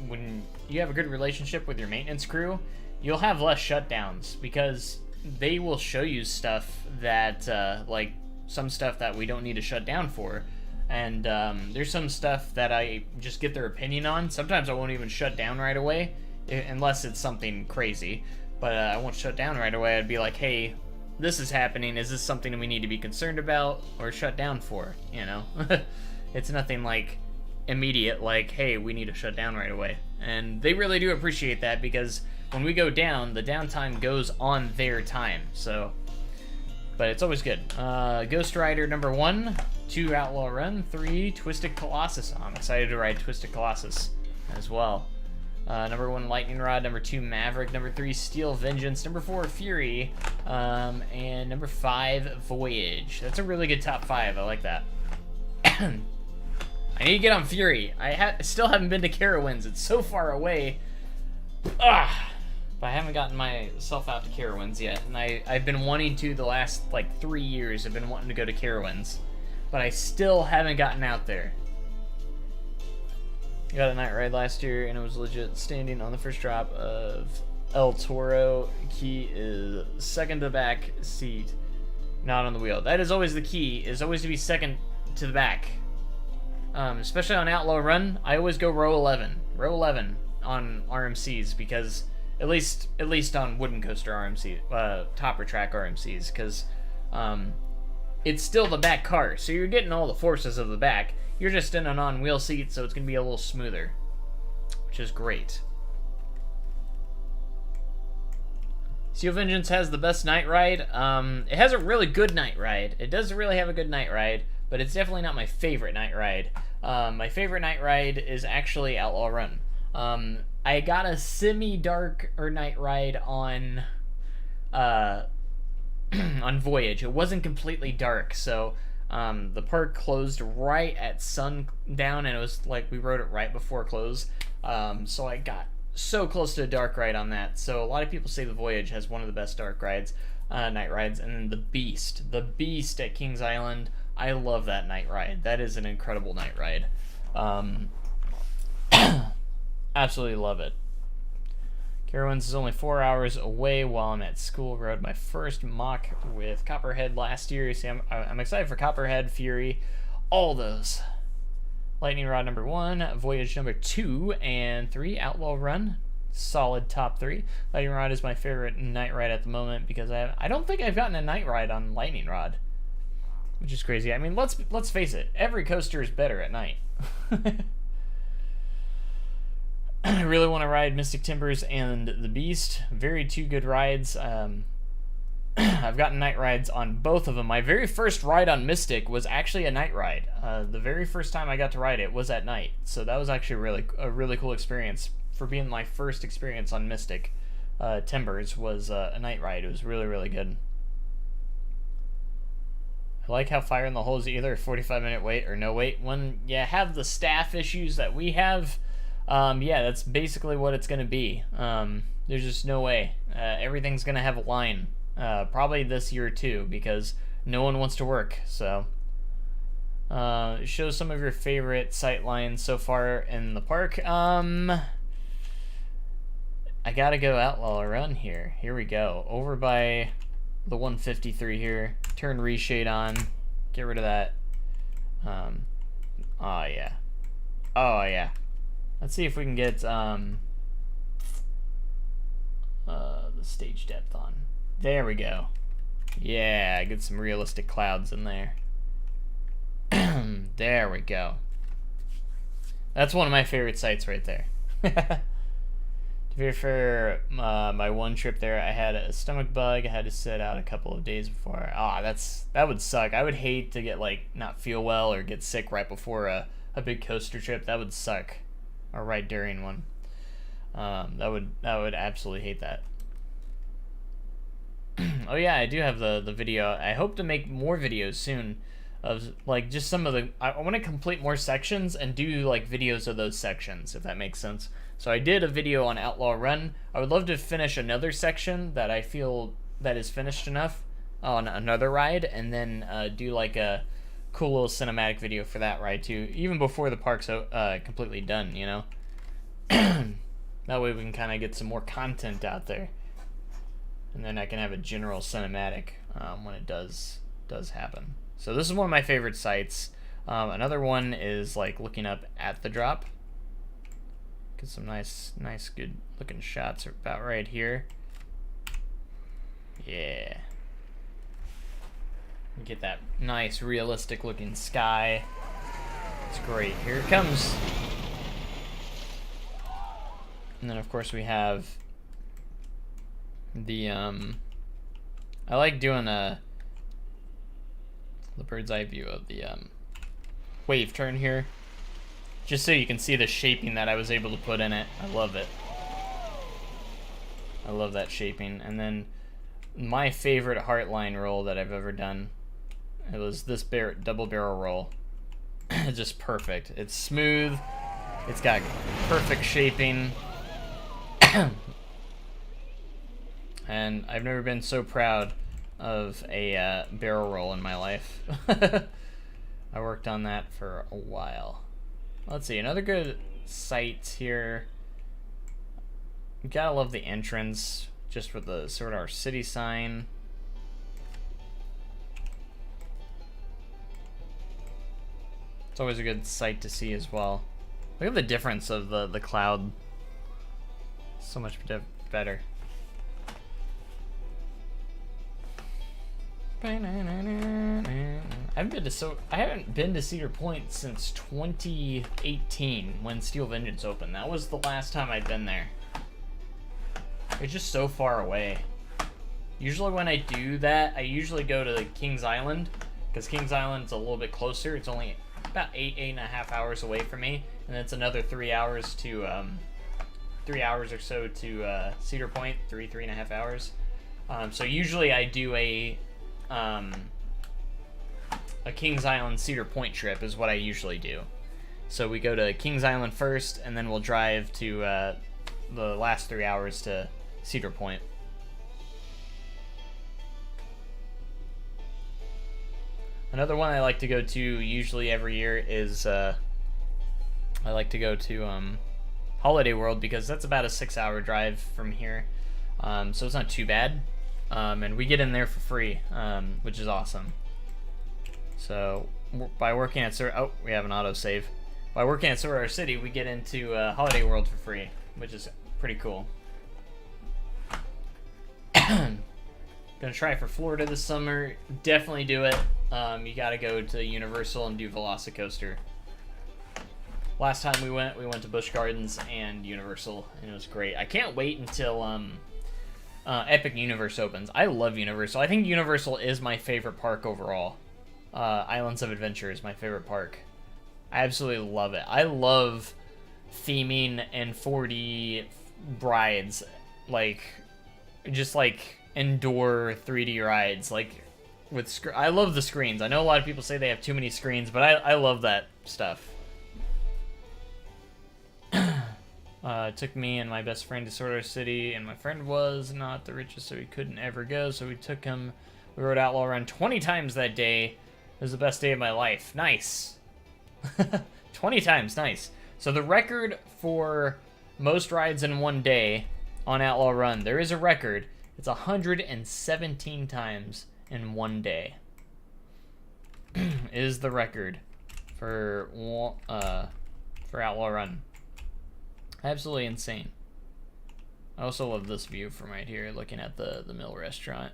when you have a good relationship with your maintenance crew, you'll have less shutdowns, because they will show you stuff that like some stuff that we don't need to shut down for. And there's some stuff that I just get their opinion on. Sometimes I won't even shut down right away, unless it's something crazy. But I won't shut down right away. I'd be like, hey, this is happening. Is this something we need to be concerned about or shut down for? You know? It's nothing like immediate, like, hey, we need to shut down right away. And they really do appreciate that, because when we go down, the downtime goes on their time. So, but it's always good. Ghost Rider number 1. 2, Outlaw Run. 3, Twisted Colossus. I'm excited to ride Twisted Colossus as well. Number 1, Lightning Rod. Number 2, Maverick. Number 3, Steel Vengeance. Number 4, Fury. And number 5, Voyage. That's a really good top 5. I like that. I need to get on Fury. I still haven't been to Carowinds. It's so far away. But I haven't gotten myself out to Carowinds yet. And I've been wanting to the last, like, 3 years. I've been wanting to go to Carowinds. But I still haven't gotten out there. I got a night ride last year, and it was legit standing on the first drop of El Toro. Key is second to the back seat, not on the wheel. That is always the key, is always to be second to the back. Especially on Outlaw Run, I always go row 11. Row 11 on RMCs, because at least on wooden coaster RMC, topper track RMCs, because it's still the back car, so you're getting all the forces of the back. You're just in a non-wheel seat, so it's going to be a little smoother, which is great. Steel Vengeance has the best night ride. It has a really good night ride. It does really have a good night ride, but it's definitely not my favorite night ride. My favorite night ride is actually Outlaw Run. I got a semi-dark night ride on on Voyage. It wasn't completely dark, so the park closed right at sundown, and it was like we rode it right before close. So I got so close to a dark ride on that. So a lot of people say the Voyage has one of the best dark rides, night rides, and then the Beast at Kings Island. I love that night ride. That is an incredible night ride. Absolutely love it. Carowinds is only 4 hours away while I'm at school. Rode my first mock with Copperhead last year. See, I'm excited for Copperhead, Fury, all those. Lightning Rod number 1, Voyage number 2 and 3, Outlaw Run. Solid top 3. Lightning Rod is my favorite night ride at the moment because I don't think I've gotten a night ride on Lightning Rod, which is crazy. I mean, let's face it, every coaster is better at night. I really want to ride Mystic Timbers and the Beast. Very two good rides. I've gotten night rides on both of them. My very first ride on Mystic was actually a night ride. The very first time I got to ride it was at night, so that was actually a really cool experience for being my first experience on Mystic. Timbers was a night ride. It was really good. I like how Fire in the Hole is either a 45-minute wait or no wait. When you have the staff issues that we have, yeah, that's basically what it's going to be. There's just no way. Everything's going to have a line. Probably this year too, because no one wants to work. So, show some of your favorite sight lines so far in the park. I gotta go Outlaw Run here. Here we go. Over by the 153 here. Turn reshade on. Get rid of that. Oh yeah. Oh yeah. Let's see if we can get the stage depth on. There we go. Yeah, get some realistic clouds in there. There we go. That's one of my favorite sights right there. To be fair, my one trip there, I had a stomach bug. I had to sit out a couple of days before. That would suck. I would hate to get not feel well or get sick right before a big coaster trip. That would suck. Or right during one. I would absolutely hate that. Oh yeah, I do have the video. I hope to make more videos soon of just some of the. I want to complete more sections and do videos of those sections, if that makes sense. So I did a video on Outlaw Run. I would love to finish another section that I feel that is finished enough on another ride, and then do a cool little cinematic video for that ride too, even before the park's completely done, you know. That way we can kind of get some more content out there, and then I can have a general cinematic when it does happen. So this is one of my favorite sites. Another one is looking up at the drop. Get some nice good looking shots about right here. Yeah. Get that nice realistic looking sky. It's great. Here it comes. And then of course we have the I like doing the bird's eye view of the wave turn here, just so you can see the shaping that I was able to put in it. I love it. I love that shaping. And then my favorite Heartline roll that I've ever done, it was this double barrel roll. It's just perfect. It's smooth. It's got perfect shaping. And I've never been so proud of a barrel roll in my life. I worked on that for a while. Let's see, another good site here. You gotta love the entrance, just with the Sword Art City sign. It's always a good sight to see as well. Look at the difference of the cloud. So much better. I haven't been to Cedar Point since 2018 when Steel Vengeance opened. That was the last time I'd been there. It's just so far away. Usually when I do that, I usually go to Kings Island, because Kings Island's a little bit closer. It's only about 8.5 hours away from me, and it's another 3 hours to 3 hours or so to Cedar Point. 3.5 hours. So usually I do a Kings Island Cedar Point trip is what I usually do. So we go to Kings Island first, and then we'll drive to the last 3 hours to Cedar Point. Another one I like to go to usually every year is I like to go to Holiday World, because that's about a 6-hour drive from here, so it's not too bad, and we get in there for free, which is awesome. So by working at we have an autosave. By working at Sorare City, we get into Holiday World for free, which is pretty cool. Gonna try for Florida this summer. Definitely do it. You gotta go to Universal and do Velocicoaster. Last time we went to Busch Gardens and Universal, and it was great. I can't wait until Epic Universe opens. I love Universal. I think Universal is my favorite park overall. Islands of Adventure is my favorite park. I absolutely love it. I love theming and 4D rides, like just like indoor 3D rides, like with I love the screens. I know a lot of people say they have too many screens, but I love that stuff. It took me and my best friend to Sorare City, and my friend was not the richest, so he couldn't ever go, so we took him. We rode Outlaw Run 20 times that day. It was the best day of my life. Nice. 20 times, nice. So the record for most rides in one day on Outlaw Run, there is a record. It's 117 times in one day. Is the record for Outlaw Run. Absolutely insane. I also love this view from right here, looking at the Mill Restaurant.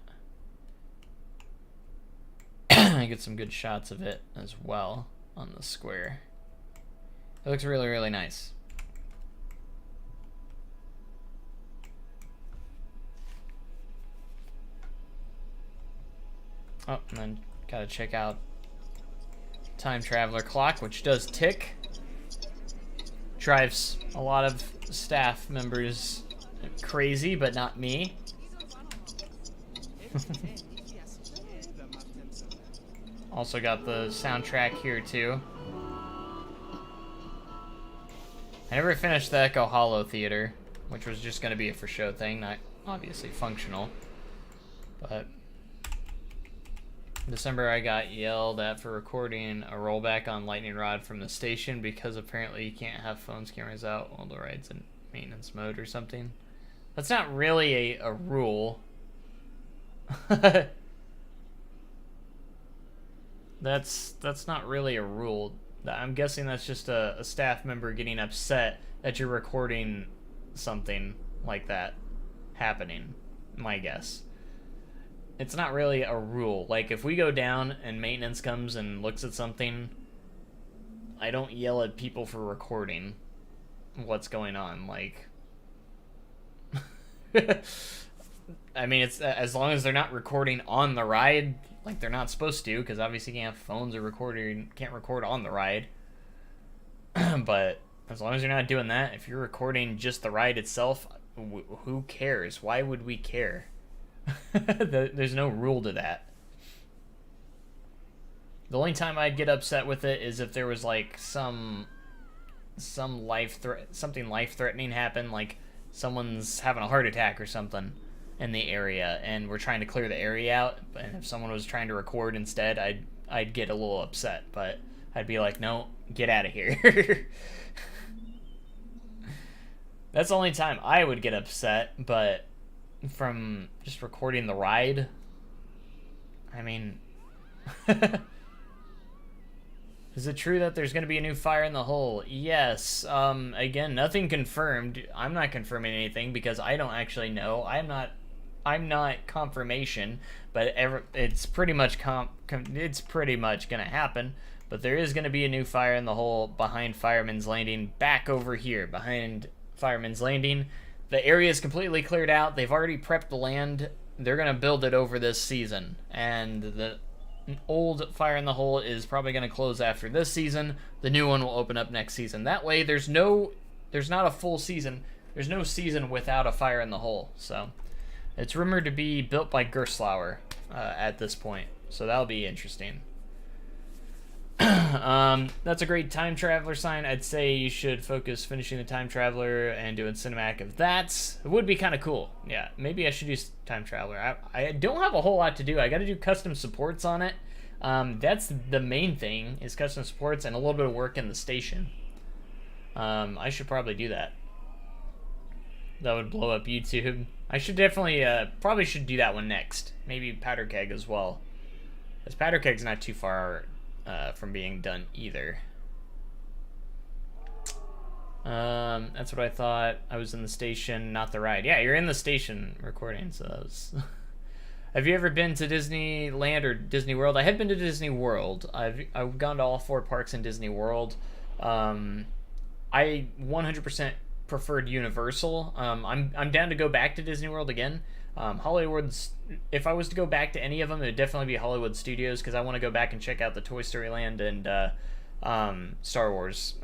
I get some good shots of it as well on the square. It looks really, really nice. Oh, and then gotta check out Time Traveler Clock, which does tick. Drives a lot of staff members crazy, but not me. Also got the soundtrack here too. I never finished the Echo Hollow Theater, which was just going to be a for show thing, not obviously functional. But in December I got yelled at for recording a rollback on Lightning Rod from the station because apparently you can't have phones cameras out while the ride's in maintenance mode or something. That's not really a rule. That's not really a rule. I'm guessing that's just a staff member getting upset that you're recording something like that happening, my guess. It's not really a rule. Like, if we go down and maintenance comes and looks at something, I don't yell at people for recording what's going on. Like, I mean, it's as long as they're not recording on the ride, like they're not supposed to, because obviously you can't have phones or can't record on the ride. But as long as you're not doing that, if you're recording just the ride itself, who cares? Why would we care? There's no rule to that. The only time I'd get upset with it is if there was like something life-threatening happen, like someone's having a heart attack or something in the area, and we're trying to clear the area out. And if someone was trying to record instead, I'd get a little upset. But I'd be like, no, get out of here. That's the only time I would get upset. But from just recording the ride, I mean, is it true that there's going to be a new fire in the hole? Yes. Again, nothing confirmed. I'm not confirming anything because I don't actually know. I'm not confirmation, but it's pretty much it's pretty much going to happen. But there is going to be a new fire in the hole behind Fireman's Landing, back over here behind Fireman's Landing. The area is completely cleared out. They've already prepped the land. They're going to build it over this season, and the old fire in the hole is probably going to close after this season. The new one will open up next season. That way there's not a full season. There's no season without a fire in the hole. So it's rumored to be built by Gerstlauer at this point. So that'll be interesting. That's a great time traveler sign. I'd say you should focus finishing the time traveler and doing cinematic of that. It would be kind of cool. Yeah, maybe I should use time traveler. I don't have a whole lot to do. I got to do custom supports on it. That's the main thing, is custom supports and a little bit of work in the station. I should probably do that. That would blow up YouTube. I should definitely, probably should do that one next. Maybe Powder Keg as well. Because Powder Keg's not too far from being done either. That's what I thought. I was in the station, not the ride. Yeah, you're in the station recording, so that was... Have you ever been to Disneyland or Disney World? I have been to Disney World. I've gone to all 4 parks in Disney World. I 100% preferred Universal. I'm down to go back to Disney World again. Hollywood's, if I was to go back to any of them, it would definitely be Hollywood Studios, because I want to go back and check out the Toy Story Land and Star Wars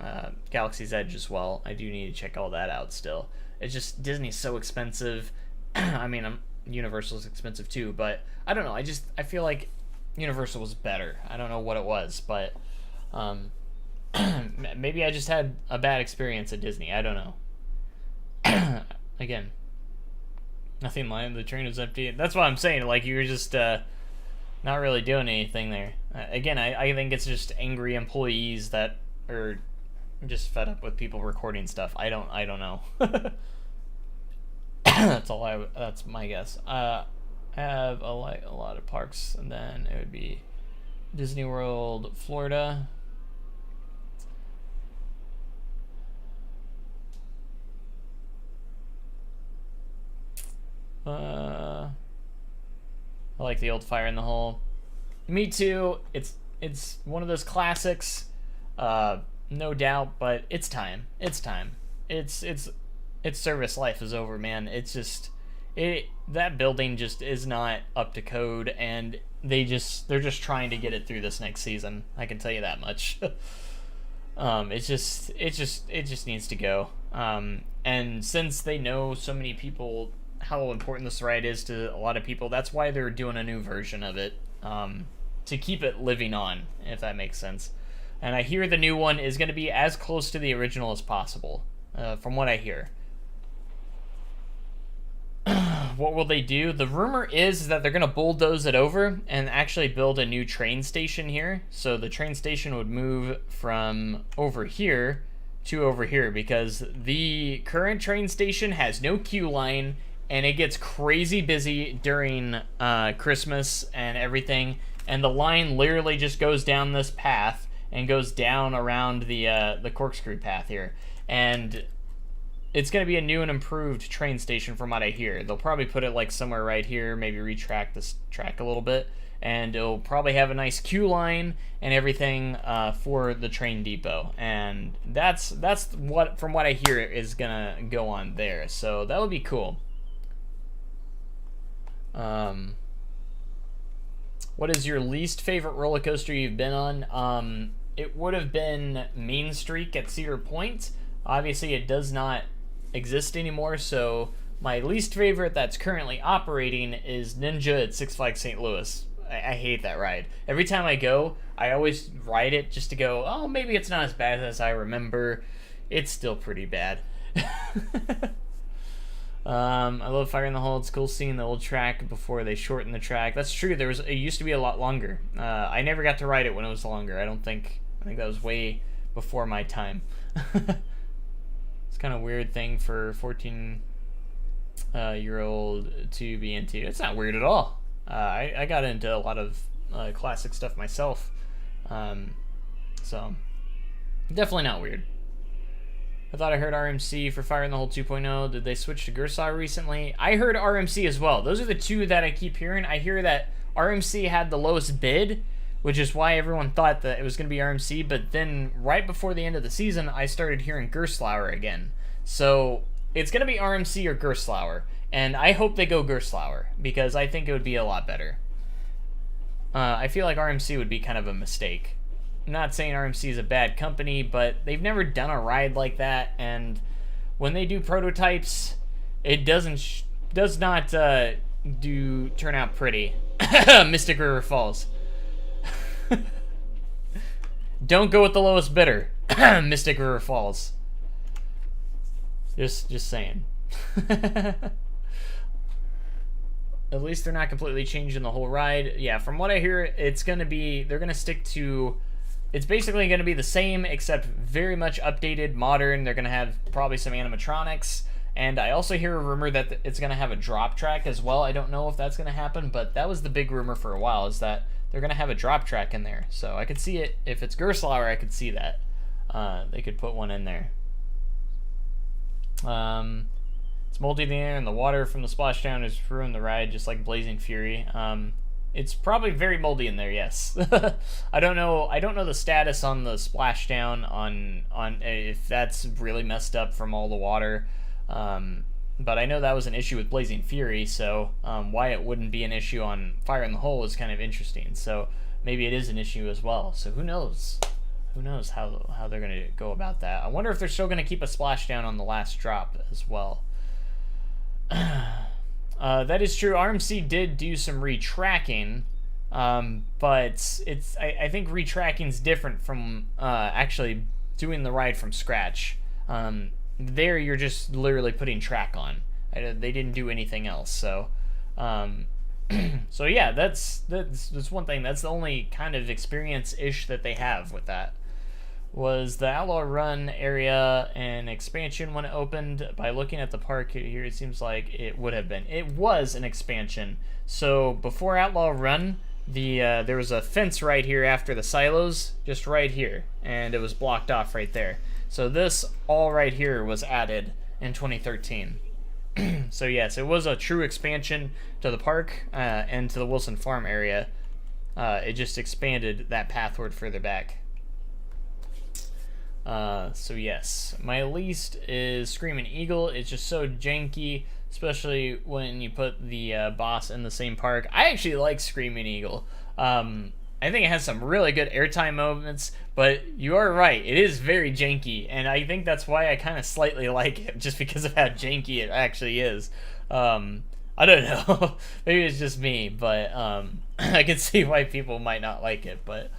Galaxy's Edge as well. I do need to check all that out still. It's just, Disney's so expensive. I mean, Universal's expensive too, but I don't know. I feel like Universal was better. I don't know what it was, but maybe I just had a bad experience at Disney. I don't know. Again, nothing lying. The train was empty. That's what I'm saying. Like, you were just not really doing anything there. Again, I think it's just angry employees that are just fed up with people recording stuff. I don't know. That's my guess. I have a lot of parks, and then it would be Disney World, Florida. I like the old Fire in the Hole. Me too. It's one of those classics, no doubt. But it's time. It's time. Its service life is over, man. It's just that building just is not up to code, and they're just trying to get it through this next season. I can tell you that much. It just needs to go. And since they know so many people how important this ride is to a lot of people, that's why they're doing a new version of it, to keep it living on, if that makes sense. And I hear the new one is going to be as close to the original as possible, from what I hear. What will they do? The rumor is that they're going to bulldoze it over and actually build a new train station here. So the train station would move from over here to over here, because the current train station has no queue line, and it gets crazy busy during Christmas and everything, and the line literally just goes down this path and goes down around the corkscrew path here, and it's going to be a new and improved train station from what I hear. They'll probably put it like somewhere right here, maybe retract this track a little bit, and it'll probably have a nice queue line and everything for the train depot, and that's what, from what I hear, is going to go on there, so that would be cool. What is your least favorite roller coaster you've been on? It would have been Main Streak at Cedar Point. Obviously, it does not exist anymore, so my least favorite that's currently operating is Ninja at Six Flags St. Louis. I hate that ride. Every time I go, I always ride it just to go, oh, maybe it's not as bad as I remember. It's still pretty bad. I love Fire in the Hole. It's cool seeing the old track before they shortened the track. That's true. It used to be a lot longer. I never got to ride it when it was longer. I think that was way before my time. It's kind of a weird thing for 14-year-old to be into. It's not weird at all. I got into a lot of classic stuff myself, so definitely not weird. I thought I heard RMC for Fire in the Hole 2.0. Did they switch to Gerstlauer recently? I heard RMC as well. Those are the two that I keep hearing. I hear that RMC had the lowest bid, which is why everyone thought that it was going to be RMC, but then right before the end of the season, I started hearing Gerstlauer again. So it's going to be RMC or Gerstlauer, and I hope they go Gerstlauer, because I think it would be a lot better. I feel like RMC would be kind of a mistake. I'm not saying RMC is a bad company, but they've never done a ride like that, and when they do prototypes, it does not turn out pretty. Mystic River Falls. Don't go with the lowest bidder. Mystic River Falls. Just saying. At least they're not completely changing the whole ride. Yeah, from what I hear, it's going to be... They're going to stick to... It's basically going to be the same, except very much updated, modern. They're going to have probably some animatronics. And I also hear a rumor that it's going to have a drop track as well. I don't know if that's going to happen, but that was the big rumor for a while, is that they're going to have a drop track in there. So I could see it. If it's Gerstlauer, I could see that. They could put one in there. It's moldy in the air, and the water from the splashdown has ruined the ride, just like Blazing Fury. It's probably very moldy in there, yes. I don't know the status on the splashdown on if that's really messed up from all the water. But I know that was an issue with Blazing Fury, so why it wouldn't be an issue on Fire in the Hole is kind of interesting. So maybe it is an issue as well. So who knows? Who knows how they're going to go about that. I wonder if they're still going to keep a splashdown on the last drop as well. That is true. RMC did do some retracking, but I think retracking is different from actually doing the ride from scratch. There you're just literally putting track on. They didn't do anything else. So, so yeah, that's one thing. That's the only kind of experience-ish that they have with that. Was the Outlaw Run area an expansion when it opened? By looking at the park here, it seems like it would have been. It was an expansion. So before Outlaw Run, there was a fence right here after the silos, just right here, and it was blocked off right there. So this all right here was added in 2013. So yes, it was a true expansion to the park and to the Wilson Farm area. It just expanded that pathward further back. So yes, my least is Screaming Eagle. It's just so janky, especially when you put the boss in the same park. I actually like Screaming Eagle. I think it has some really good airtime moments, but you are right, it is very janky, and I think that's why I kind of slightly like it, just because of how janky it actually is. I don't know, maybe it's just me, but I can see why people might not like it, but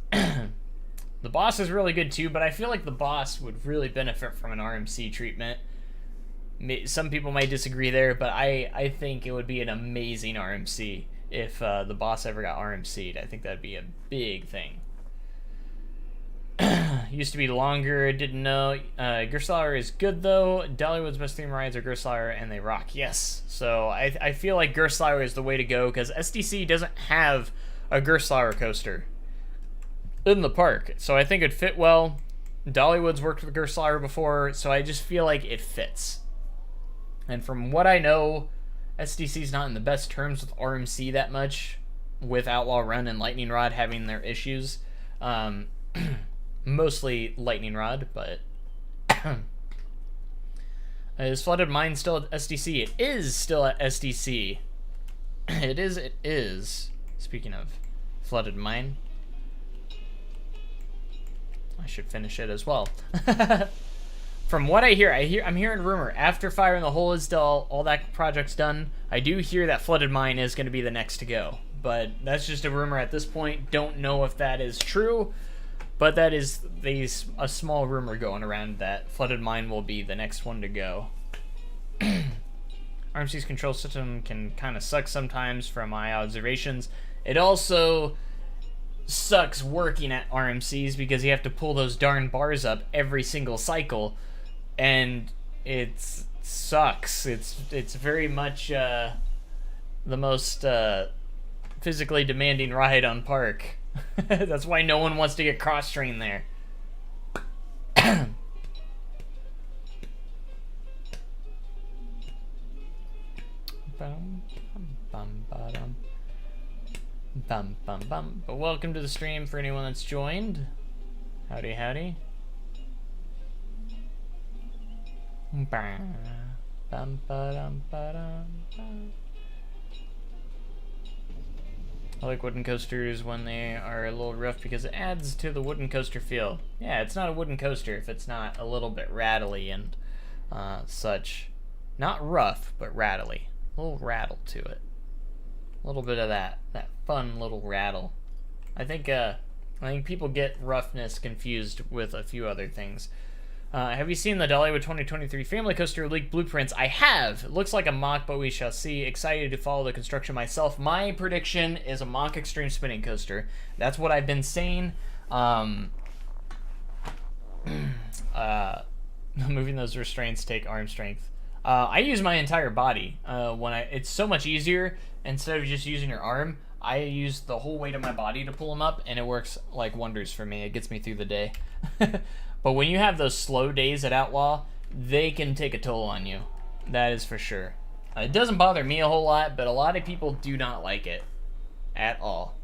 the boss is really good too, but I feel like the boss would really benefit from an RMC treatment. Some people might disagree there, but I think it would be an amazing RMC if the boss ever got RMC'd. I think that'd be a big thing. Used to be longer, didn't know. Gerstlauer is good though. Dollywood's best theme rides are Gerstlauer, and they rock. Yes. So I feel like Gerstlauer is the way to go, because SDC doesn't have a Gerstlauer coaster in the park. So I think it'd fit well. Dollywood's worked with Gerstlauer before, so I just feel like it fits. And from what I know, SDC's not in the best terms with RMC that much, with Outlaw Run and Lightning Rod having their issues. Mostly Lightning Rod, but is Flooded Mine still at SDC? It is still at SDC. It is. Speaking of Flooded Mine, I should finish it as well. From what I'm hearing rumor, after Fire in the Hole is done, all that project's done, I do hear that Flooded Mine is going to be the next to go. But that's just a rumor at this point. Don't know if that is true, but that is a small rumor going around that Flooded Mine will be the next one to go. RMC's control system can kind of suck sometimes from my observations. It also sucks working at RMCs because you have to pull those darn bars up every single cycle, and it sucks. It's very much the most physically demanding ride on park. That's why no one wants to get cross-trained there. But welcome to the stream for anyone that's joined. Howdy, howdy. I like wooden coasters when they are a little rough because it adds to the wooden coaster feel. Yeah, it's not a wooden coaster if it's not a little bit rattly and such. Not rough, but rattly. A little rattle to it. A little bit of that fun little rattle. I think I think people get roughness confused with a few other things. Have you seen the Dollywood 2023 Family Coaster leaked blueprints? I have. It looks like a mock, but we shall see. Excited to follow the construction myself. My prediction is a mock extreme spinning coaster. That's what I've been saying. Moving those restraints take arm strength. I use my entire body it's so much easier. Instead of just using your arm, I use the whole weight of my body to pull them up, and it works like wonders for me. It gets me through the day. But when you have those slow days at Outlaw, they can take a toll on you. That is for sure. It doesn't bother me a whole lot, but a lot of people do not like it at all.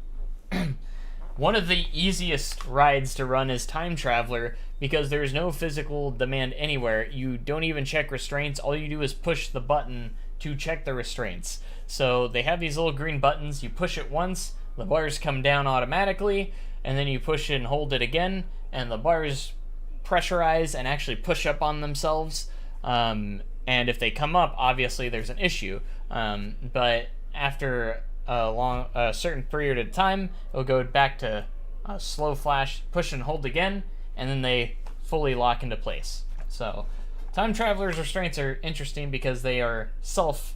One of the easiest rides to run is Time Traveler because there's no physical demand anywhere. You don't even check restraints. All you do is push the button to check the restraints. So they have these little green buttons. You push it once, the bars come down automatically, and then you push it and hold it again, and the bars pressurize and actually push up on themselves. And if they come up, obviously there's an issue. But after a certain period of time, it'll go back to a slow flash, push and hold again, and then they fully lock into place. So Time Traveler's restraints are interesting because they are self-checking,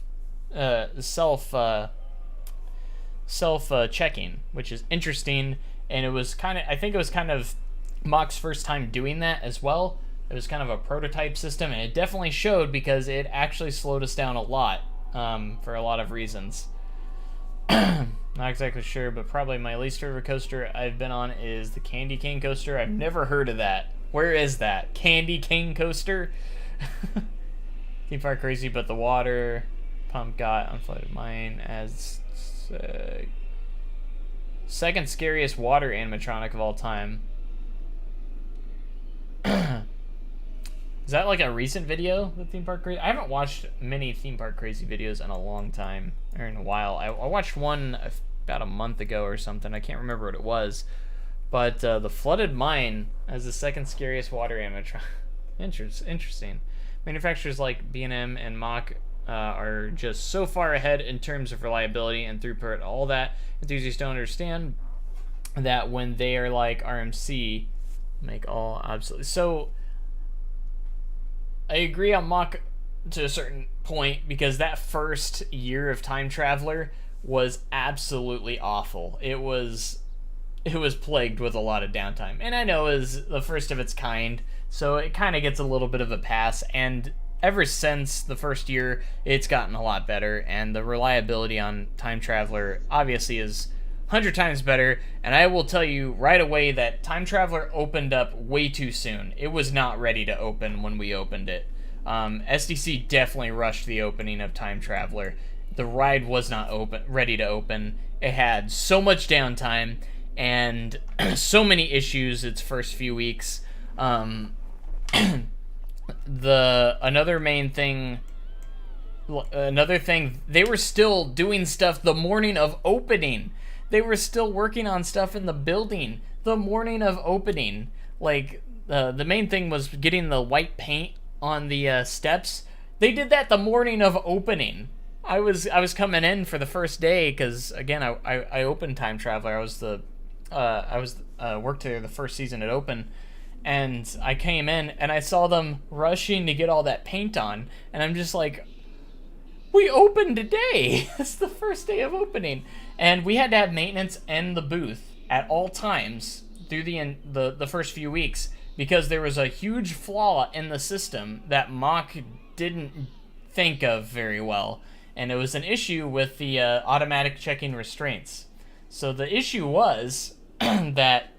which is interesting. And I think it was kind of Mock's first time doing that as well. It was kind of a prototype system, and it definitely showed because it actually slowed us down a lot for a lot of reasons. Not exactly sure, but probably my least favorite coaster I've been on is the Candy Cane coaster. I've never heard of that. Where is that? Candy Cane coaster? Theme park crazy, but the water pump got unflooded mine as second scariest water animatronic of all time. Is that like a recent video, the Theme Park Crazy? I haven't watched many Theme Park Crazy videos in a long time, or in a while. I watched one about a month ago or something. I can't remember what it was. But the flooded mine as the second scariest water animatronic. Interesting. Manufacturers like B&M and Mach are just so far ahead in terms of reliability and throughput. All that enthusiasts don't understand that when they are like RMC, make all absolutely. So I agree on Mach to a certain point because that first year of Time Traveler was absolutely awful. It was plagued with a lot of downtime. And I know it was the first of its kind, so it kind of gets a little bit of a pass. And ever since the first year, it's gotten a lot better. And the reliability on Time Traveler obviously is 100 times better. And I will tell you right away that Time Traveler opened up way too soon. It was not ready to open when we opened it. SDC definitely rushed the opening of Time Traveler. The ride was not ready to open. It had so much downtime and so many issues its first few weeks. Another thing, they were still doing stuff the morning of opening. They were still working on stuff in the building the morning of opening. Like, the main thing was getting the white paint on the steps. They did that the morning of opening. I was coming in for the first day because, again, I opened Time Traveler. I worked there the first season it opened, and I came in and I saw them rushing to get all that paint on, and I'm just like, we opened today. It's the first day of opening, and we had to have maintenance in the booth at all times through the first few weeks because there was a huge flaw in the system that Mach didn't think of very well, and it was an issue with the automatic checking restraints. So the issue was that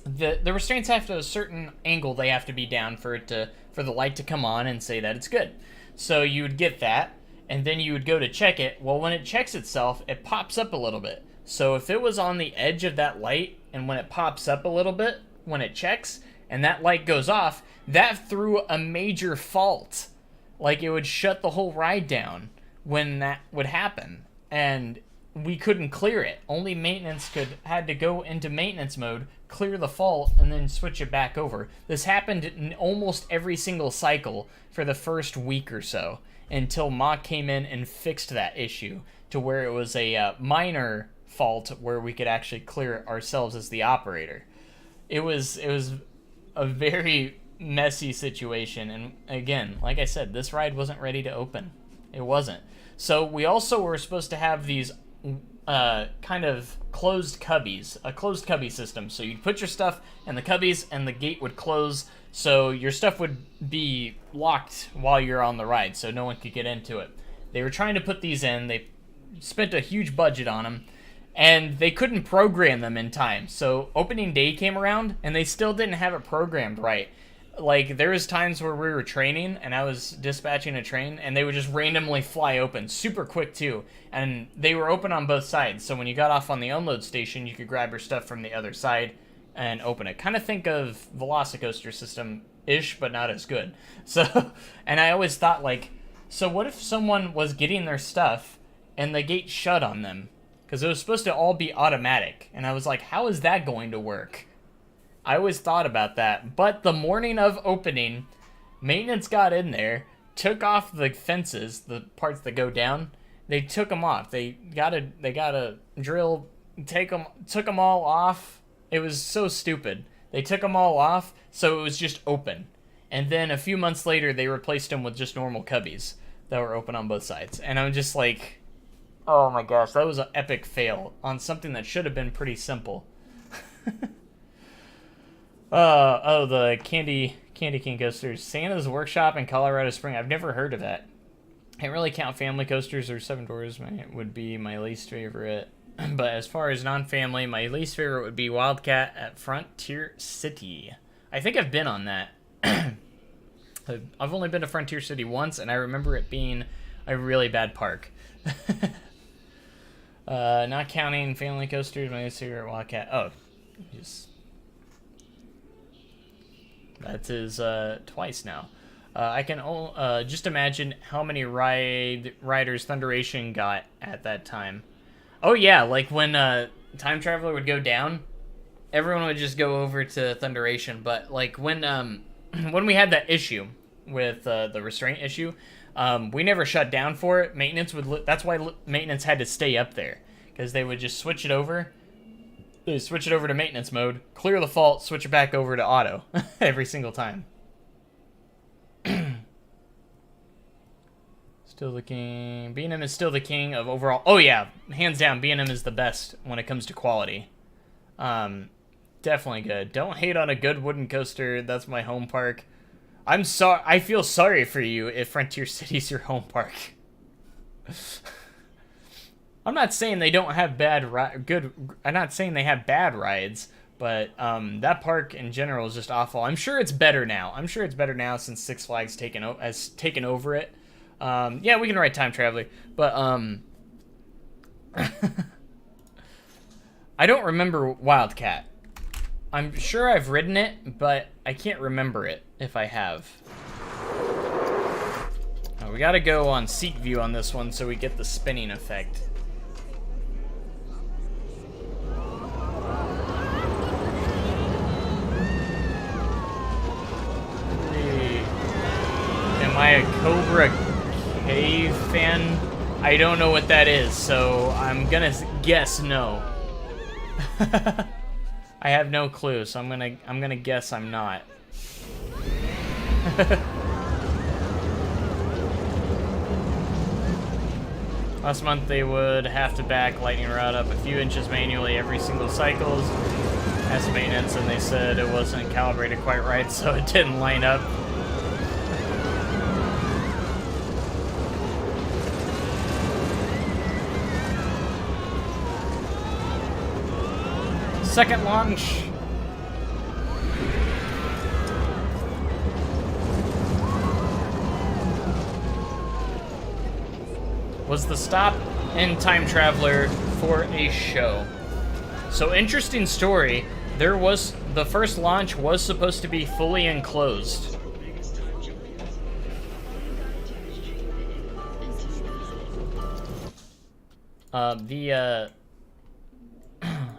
the restraints have to a certain angle they have to be down for the light to come on and say that it's good. So you would get that, and then you would go to check it. Well, when it checks itself, it pops up a little bit. So if it was on the edge of that light, and when it pops up a little bit, when it checks, and that light goes off, that threw a major fault. Like, it would shut the whole ride down when that would happen. And we couldn't clear it. Only maintenance had to go into maintenance mode, clear the fault, and then switch it back over. This happened in almost every single cycle for the first week or so, until Mach came in and fixed that issue to where it was a minor fault where we could actually clear it ourselves as the operator. It was a very messy situation, and again, like I said, this ride wasn't ready to open. It wasn't. So we also were supposed to have these kind of closed cubbies, a closed cubby system. So you'd put your stuff in the cubbies and the gate would close, so your stuff would be locked while you're on the ride, so no one could get into it. They were trying to put these in. They spent a huge budget on them, and they couldn't program them in time. So opening day came around, and they still didn't have it programmed right. Like, there was times where we were training, and I was dispatching a train, and they would just randomly fly open, super quick too. And they were open on both sides, so when you got off on the unload station, you could grab your stuff from the other side and open it. Kind of think of Velocicoaster system-ish, but not as good. So, and I always thought, like, so what if someone was getting their stuff and the gate shut on them? Because it was supposed to all be automatic. And I was like, how is that going to work? I always thought about that. But the morning of opening, maintenance got in there, took off the fences, the parts that go down. They took them off. They got a drill, took them all off. It was so stupid. They took them all off, so it was just open. And then a few months later, they replaced them with just normal cubbies that were open on both sides. And I'm just like, oh my gosh, that was an epic fail on something that should have been pretty simple. Oh, the Candy King coasters. Santa's Workshop in Colorado Spring. I've never heard of that. Can't really count family coasters or Seven Dwarfs. Would be my least favorite. But as far as non-family, my least favorite would be Wildcat at Frontier City. I think I've been on that. I've only been to Frontier City once, and I remember it being a really bad park. Not counting family coasters, my least favorite Wildcat. Oh, just that is twice now. I can just imagine how many riders Thunderation got at that time. Oh yeah, like when Time Traveler would go down, everyone would just go over to Thunderation. But like when we had that issue with the restraint issue, we never shut down for it. Maintenance would. That's why maintenance had to stay up there, because they would just switch it over. They switch it over to maintenance mode, clear the fault, switch it back over to auto every single time. Still the king. B&M is still the king of overall. Oh yeah, hands down, B&M is the best when it comes to quality. Definitely good. Don't hate on a good wooden coaster. That's my home park. I'm sorry. I feel sorry for you if Frontier City's your home park. I'm not saying they don't have I'm not saying they have bad rides, but that park in general is just awful. I'm sure it's better now. I'm sure it's better now since Six Flags has taken over it. Yeah, we can ride Time Traveler, but I don't remember Wildcat. I'm sure I've ridden it, but I can't remember it if I have. We gotta go on seat view on this one so we get the spinning effect. Am I a Cobra K fan? I don't know what that is, so I'm gonna guess no. I have no clue, so I'm gonna guess I'm not. Last month they would have to back Lightning Rod up a few inches manually every single cycles as maintenance, and they said it wasn't calibrated quite right, so it didn't line up. Second launch. Was the stop in Time Traveler for a show. So interesting story. The first launch was supposed to be fully enclosed.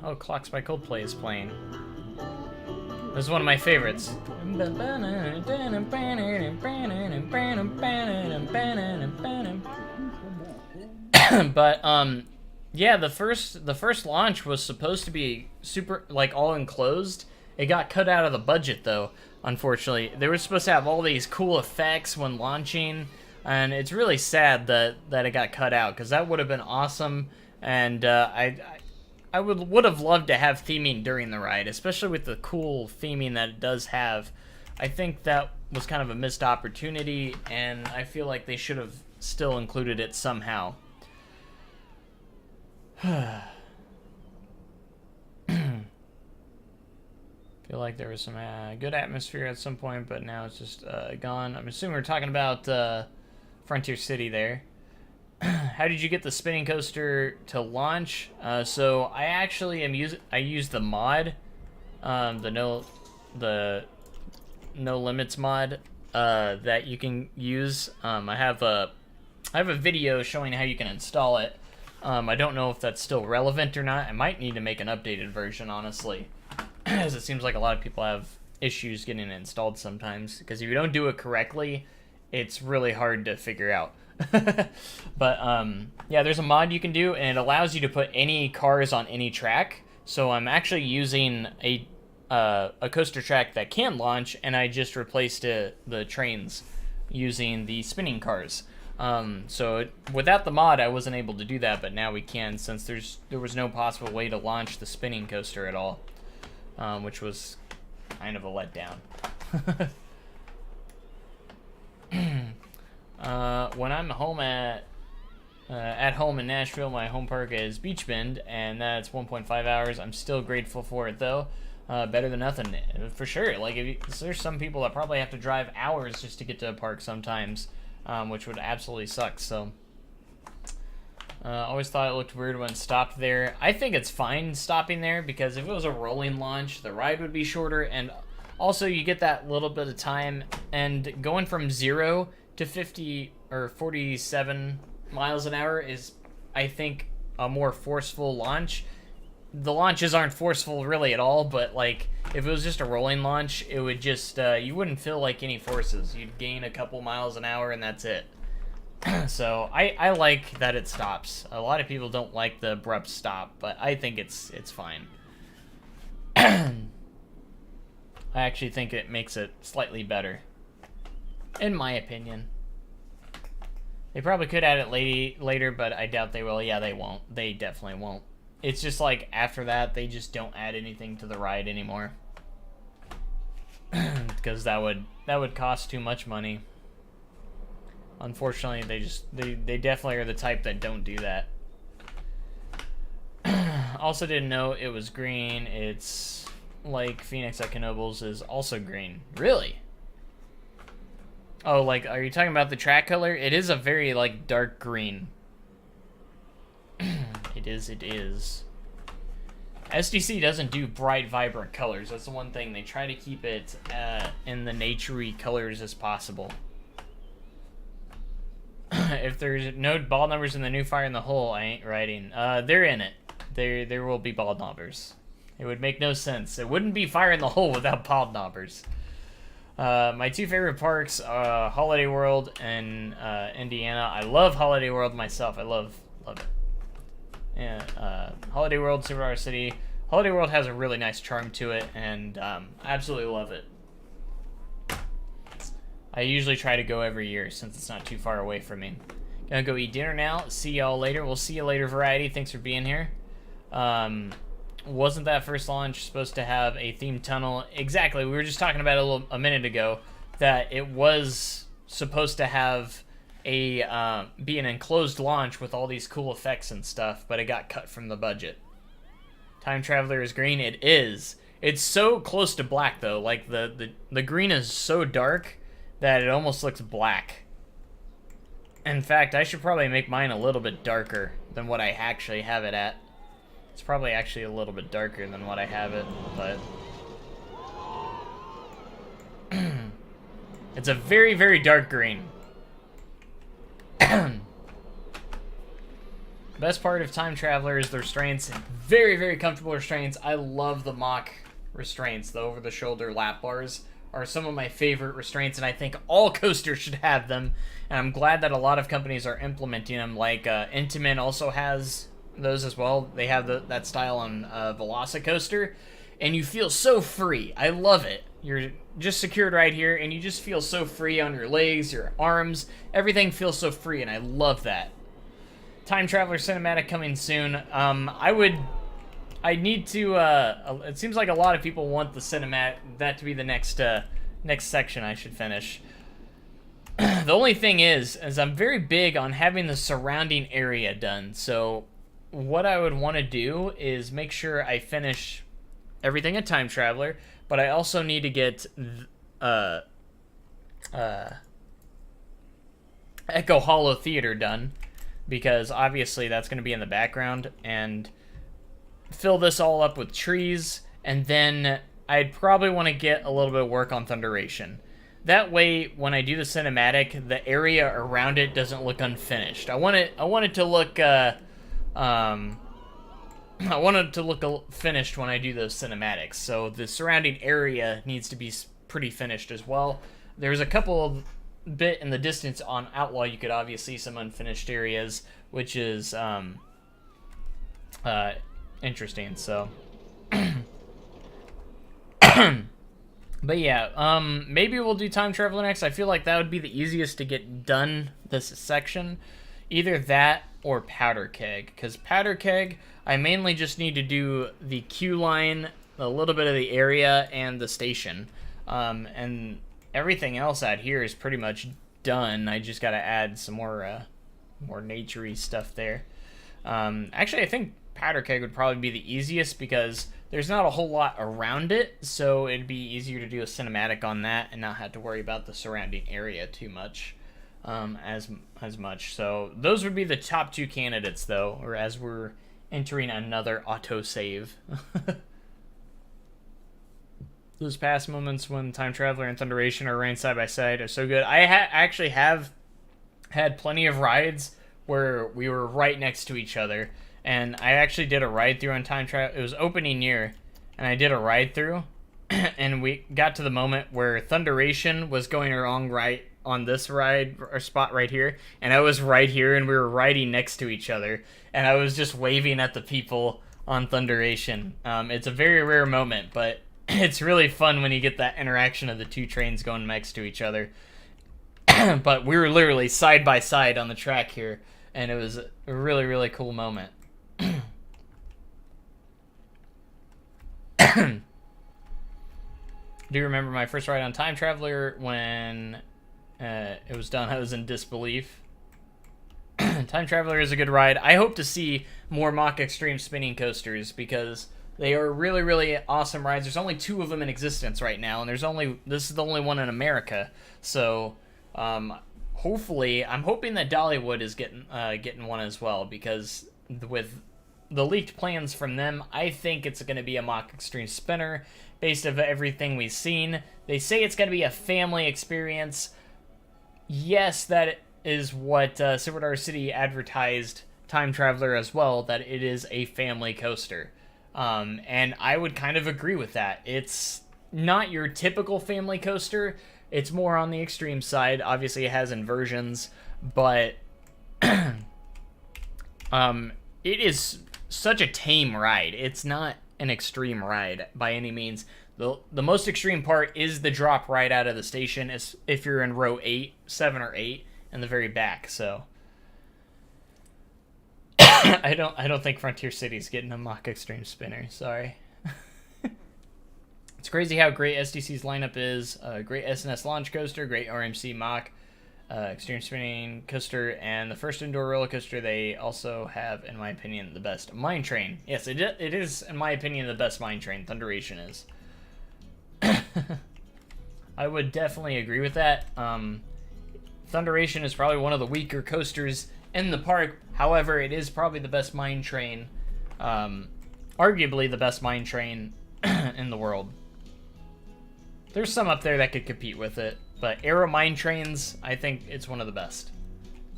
Oh, Clocks by Coldplay is playing. This is one of my favorites. But Yeah, the first launch was supposed to be super like all enclosed. It got cut out of the budget though, unfortunately. They were supposed to have all these cool effects when launching, and it's really sad that it got cut out because that would have been awesome. And I would have loved to have theming during the ride, especially with the cool theming that it does have. I think that was kind of a missed opportunity, and I feel like they should have still included it somehow. Feel like there was some good atmosphere at some point, but now it's just gone. I'm assuming we're talking about Frontier City there. How did you get the spinning coaster to launch? So I actually I used the mod, the no limits mod that you can use. I have a video showing how you can install it. I don't know if that's still relevant or not. I might need to make an updated version, honestly, as it seems like a lot of people have issues getting it installed sometimes. Because if you don't do it correctly, it's really hard to figure out. But yeah, there's a mod you can do, and it allows you to put any cars on any track. So I'm actually using a coaster track that can launch, and I just replaced the trains using the spinning cars. So without the mod, I wasn't able to do that, but now we can, since there was no possible way to launch the spinning coaster at all, which was kind of a letdown. When I'm home at home in Nashville, my home park is Beach Bend, and that's 1.5 hours. I'm still grateful for it though. Better than nothing, for sure. Like there's some people that probably have to drive hours just to get to a park sometimes. Which would absolutely suck. So, always thought it looked weird when it stopped there. I think it's fine stopping there because if it was a rolling launch, the ride would be shorter, and also you get that little bit of time. And going from 0 to 50 or 47 miles an hour is, I think, a more forceful launch. The launches aren't forceful really at all, but like if it was just a rolling launch, it would just you wouldn't feel like any forces. You'd gain a couple miles an hour and that's it. So I like that it stops. A lot of people don't like the abrupt stop, but I think it's fine. I actually think it makes it slightly better, in my opinion. They probably could add it later, but I doubt they will. Yeah, they won't. They definitely won't. It's just like after that, they just don't add anything to the ride anymore. Because that would cost too much money. Unfortunately, they definitely are the type that don't do that. Also didn't know it was green. It's like Phoenix at Knoebels is also green. Really? Oh, like, are you talking about the track color? It is a very, like, dark green. It is. SDC doesn't do bright, vibrant colors. That's the one thing. They try to keep it in the naturey colors as possible. If there's no ball numbers in the new Fire in the Hole, I ain't riding. They're in it. There will be ball knobbers. It would make no sense. It wouldn't be Fire in the Hole without ball knobbers. My two favorite parks are Holiday World and Indiana. I love Holiday World myself. I love it. Yeah, Holiday World, Silver City. Holiday World has a really nice charm to it, and I absolutely love it. I usually try to go every year since it's not too far away from me. Gonna go eat dinner now. See y'all later. We'll see you later, Variety. Thanks for being here. Wasn't that first launch supposed to have a themed tunnel? Exactly. We were just talking about it a minute ago, that it was supposed to have be an enclosed launch with all these cool effects and stuff, but it got cut from the budget. Time Traveler is green. It is. It's so close to black though. Like the green is so dark that it almost looks black. In fact, I should probably make mine a little bit darker than what I actually have it at. It's probably actually a little bit darker than what I have it, but it's a very, very dark green. Best part of Time Traveler is the restraints. Very, very comfortable restraints. I love the mock restraints. The over-the-shoulder lap bars are some of my favorite restraints, and I think all coasters should have them. And I'm glad that a lot of companies are implementing them. Like Intamin also has those as well. They have that style on Velocicoaster, and you feel so free. I love it. You're just secured right here, and you just feel so free on your legs, your arms. Everything feels so free, and I love that. Time Traveler Cinematic coming soon. I need to, it seems like a lot of people want the cinematic, that to be the next section I should finish. The only thing is I'm very big on having the surrounding area done. So what I would want to do is make sure I finish everything at Time Traveler, but I also need to get Echo Hollow Theater done, because obviously that's going to be in the background, and fill this all up with trees, and then I'd probably want to get a little bit of work on Thunderation. That way, when I do the cinematic, the area around it doesn't look unfinished. I want it to look, I want it to look finished when I do those cinematics. So the surrounding area needs to be pretty finished as well. There's a couple of bit in the distance on Outlaw. You could obviously see some unfinished areas, which is interesting. So. But yeah, maybe we'll do Time Traveler next. I feel like that would be the easiest to get done this section. Either that or Powder Keg. Because Powder Keg, I mainly just need to do the queue line, a little bit of the area, and the station. And everything else out here is pretty much done. I just got to add some more nature-y stuff there. Actually, I think Powder Keg would probably be the easiest because there's not a whole lot around it, so it'd be easier to do a cinematic on that and not have to worry about the surrounding area too much, as much. So those would be the top two candidates, though, or as we're entering another autosave. Those past moments when Time Traveler and Thunderation are ran side by side are so good. I actually have had plenty of rides where we were right next to each other. And I actually did a ride through on Time Travel. It was opening year, and I did a ride through, and we got to the moment where Thunderation was going wrong right on this ride or spot right here, and I was right here, and we were riding next to each other, and I was just waving at the people on Thunderation. It's a very rare moment, but it's really fun when you get that interaction of the two trains going next to each other. But we were literally side by side on the track here, and it was a really, really cool moment. Do you remember my first ride on Time Traveler when it was done? I was in disbelief. Time Traveler is a good ride. I hope to see more Mach Extreme spinning coasters because they are really, really awesome rides. There's only 2 of them in existence right now, and this is the only one in America. So hopefully, I'm hoping that Dollywood is getting one as well, because with the leaked plans from them, I think it's going to be a Mach Extreme spinner based on everything we've seen. They say it's going to be a family experience. Yes, that is what Silver Dollar City advertised Time Traveler as well, that it is a family coaster. And I would kind of agree with that. It's not your typical family coaster. It's more on the extreme side. Obviously, it has inversions, but it is such a tame ride. It's not an extreme ride by any means. The most extreme part is the drop right out of the station, if you're in row 7 or 8 in the very back. So I don't think Frontier City's getting a Mach Extreme spinner. Sorry. It's crazy how great SDC's lineup is. Great SNS launch coaster, great RMC Mach Extreme spinning coaster, and the first indoor roller coaster. They also have, in my opinion, the best mine train. Yes, it is, in my opinion, the best mine train. Thunderation is. I would definitely agree with that. Thunderation is probably one of the weaker coasters in the park. However, it is probably the best mine train, arguably the best mine train in the world. There's some up there that could compete with it, but Aero Mine Trains, I think it's one of the best.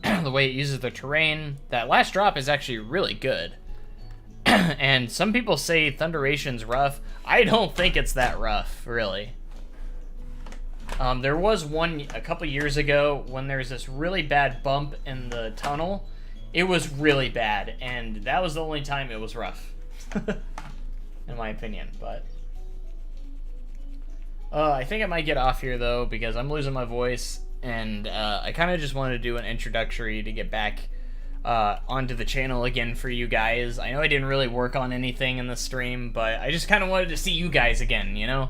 The way it uses the terrain, that last drop is actually really good. And some people say Thunderation's rough. I don't think it's that rough, really. There was one a couple years ago when there's this really bad bump in the tunnel, it was really bad, and that was the only time it was rough, in my opinion. But I think I might get off here though because I'm losing my voice, and I kind of just wanted to do an introductory to get back onto the channel again for you guys. I know I didn't really work on anything in the stream, but I just kind of wanted to see you guys again, you know?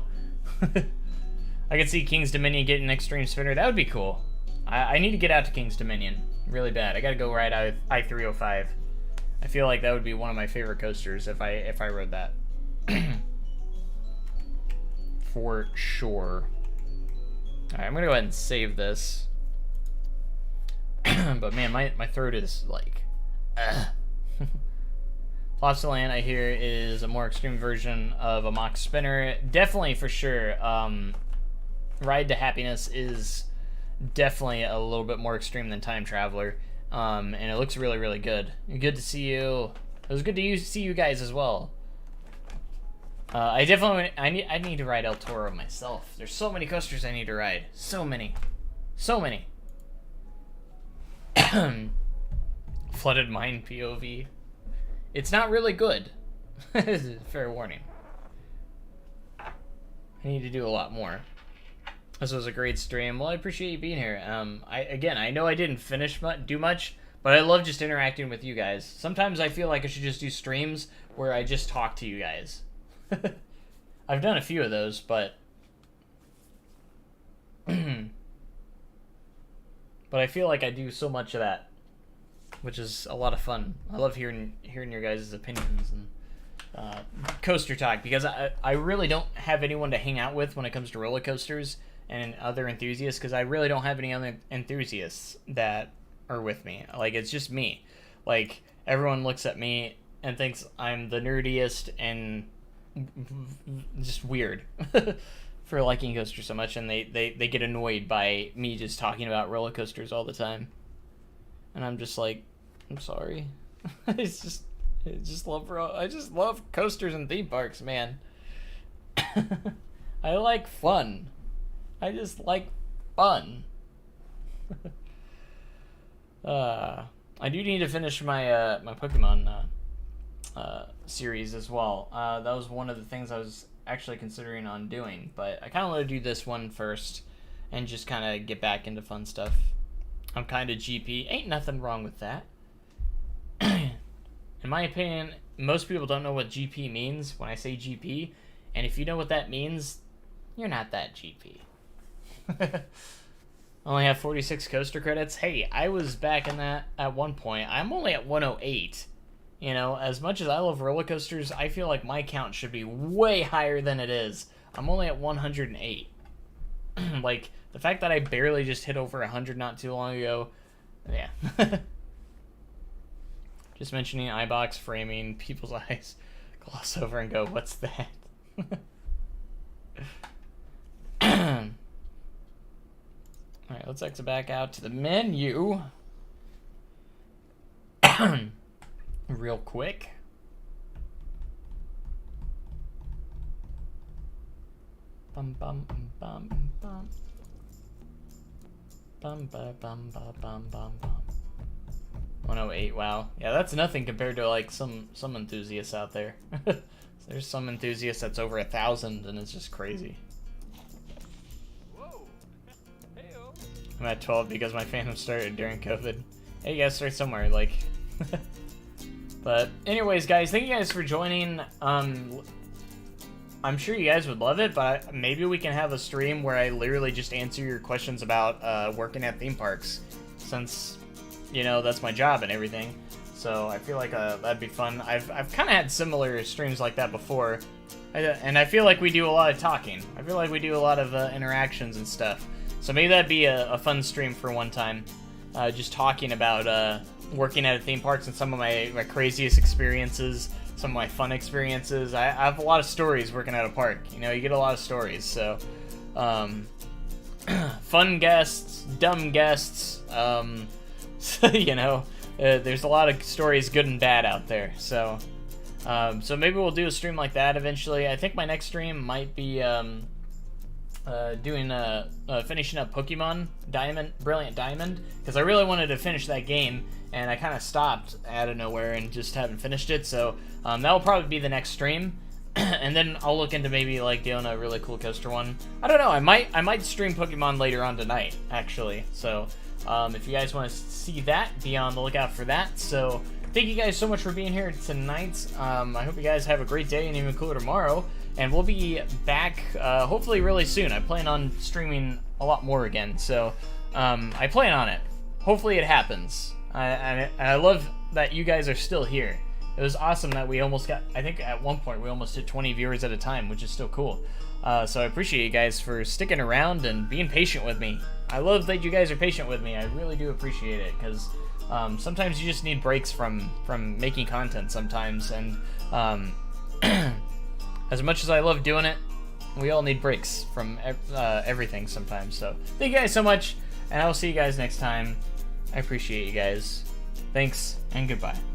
I could see King's Dominion get an extreme spinner. That would be cool. I need to get out to King's Dominion really bad. I gotta go ride I-305. I feel like that would be one of my favorite coasters if I rode that. For sure. Alright, I'm gonna go ahead and save this. But man, my throat is like... Plopsaland, I hear, is a more extreme version of a mock spinner. Definitely, for sure. Ride to Happiness is definitely a little bit more extreme than Time Traveler. And it looks really, really good. Good to see you. It was good to see you guys as well. I need to ride El Toro myself. There's so many coasters I need to ride. So many. So many. Flooded Mine POV. It's not really good. Fair warning. I need to do a lot more. This was a great stream. Well, I appreciate you being here. I know I didn't do much, but I love just interacting with you guys. Sometimes I feel like I should just do streams where I just talk to you guys. I've done a few of those, but but I feel like I do so much of that, which is a lot of fun. I love hearing your guys' opinions and coaster talk, because I really don't have anyone to hang out with when it comes to roller coasters and other enthusiasts, because I really don't have any other enthusiasts that are with me. Like, it's just me. Like, everyone looks at me and thinks I'm the nerdiest and just weird for liking coasters so much, and they get annoyed by me just talking about roller coasters all the time. And I'm just like, I'm sorry. I just love coasters and theme parks, man. I like fun. I just like fun. I do need to finish my my Pokemon series as well. That was one of the things I was actually considering on doing, but I kind of want to do this one first and just kind of get back into fun stuff. I'm kind of GP. Ain't nothing wrong with that. In my opinion, most people don't know what GP means when I say GP, and if you know what that means, you're not that GP. I only have 46 coaster credits. Hey, I was back in that at one point. I'm only at 108. You know, as much as I love roller coasters, I feel like my count should be way higher than it is. I'm only at 108. Like, the fact that I barely just hit over 100 not too long ago, yeah. Just mentioning iBox framing, people's eyes gloss over and go, what's that? Alright, let's exit back out to the menu. Real quick. Bum bum bum bum. Bum ba bum ba bum bum bum. 108, wow. Yeah, that's nothing compared to like some enthusiasts out there. There's some enthusiasts that's over 1,000 and it's just crazy. Whoa. Hey-o. I'm at 12 because my fandom started during COVID. Hey, you guys start somewhere, like. But anyways, guys, thank you guys for joining. I'm sure you guys would love it, but maybe we can have a stream where I literally just answer your questions about working at theme parks, since, you know, that's my job and everything. So I feel like that'd be fun. I've kind of had similar streams like that before, and I feel like we do a lot of talking. I feel like we do a lot of interactions and stuff. So maybe that'd be a fun stream for one time, just talking about working at theme parks and some of my craziest experiences, some of my fun experiences. I have a lot of stories working at a park. You know, you get a lot of stories. So, fun guests, dumb guests. You know, there's a lot of stories, good and bad, out there. So, so maybe we'll do a stream like that eventually. I think my next stream might be finishing up Pokemon Diamond, Brilliant Diamond, because I really wanted to finish that game, and I kind of stopped out of nowhere and just haven't finished it. So that will probably be the next stream, and then I'll look into maybe like doing a really cool coaster one. I don't know. I might stream Pokemon later on tonight, actually. So if you guys want to see that, be on the lookout for that. So thank you guys so much for being here tonight. I hope you guys have a great day and even cooler tomorrow. And we'll be back hopefully really soon. I plan on streaming a lot more again. So I plan on it. Hopefully it happens. I love that you guys are still here. It was awesome that we almost got, I think at one point we almost did 20 viewers at a time, which is still cool. So I appreciate you guys for sticking around and being patient with me. I love that you guys are patient with me. I really do appreciate it, because sometimes you just need breaks from making content sometimes. And as much as I love doing it, we all need breaks from everything sometimes. So thank you guys so much, and I will see you guys next time. I appreciate you guys. Thanks, and goodbye.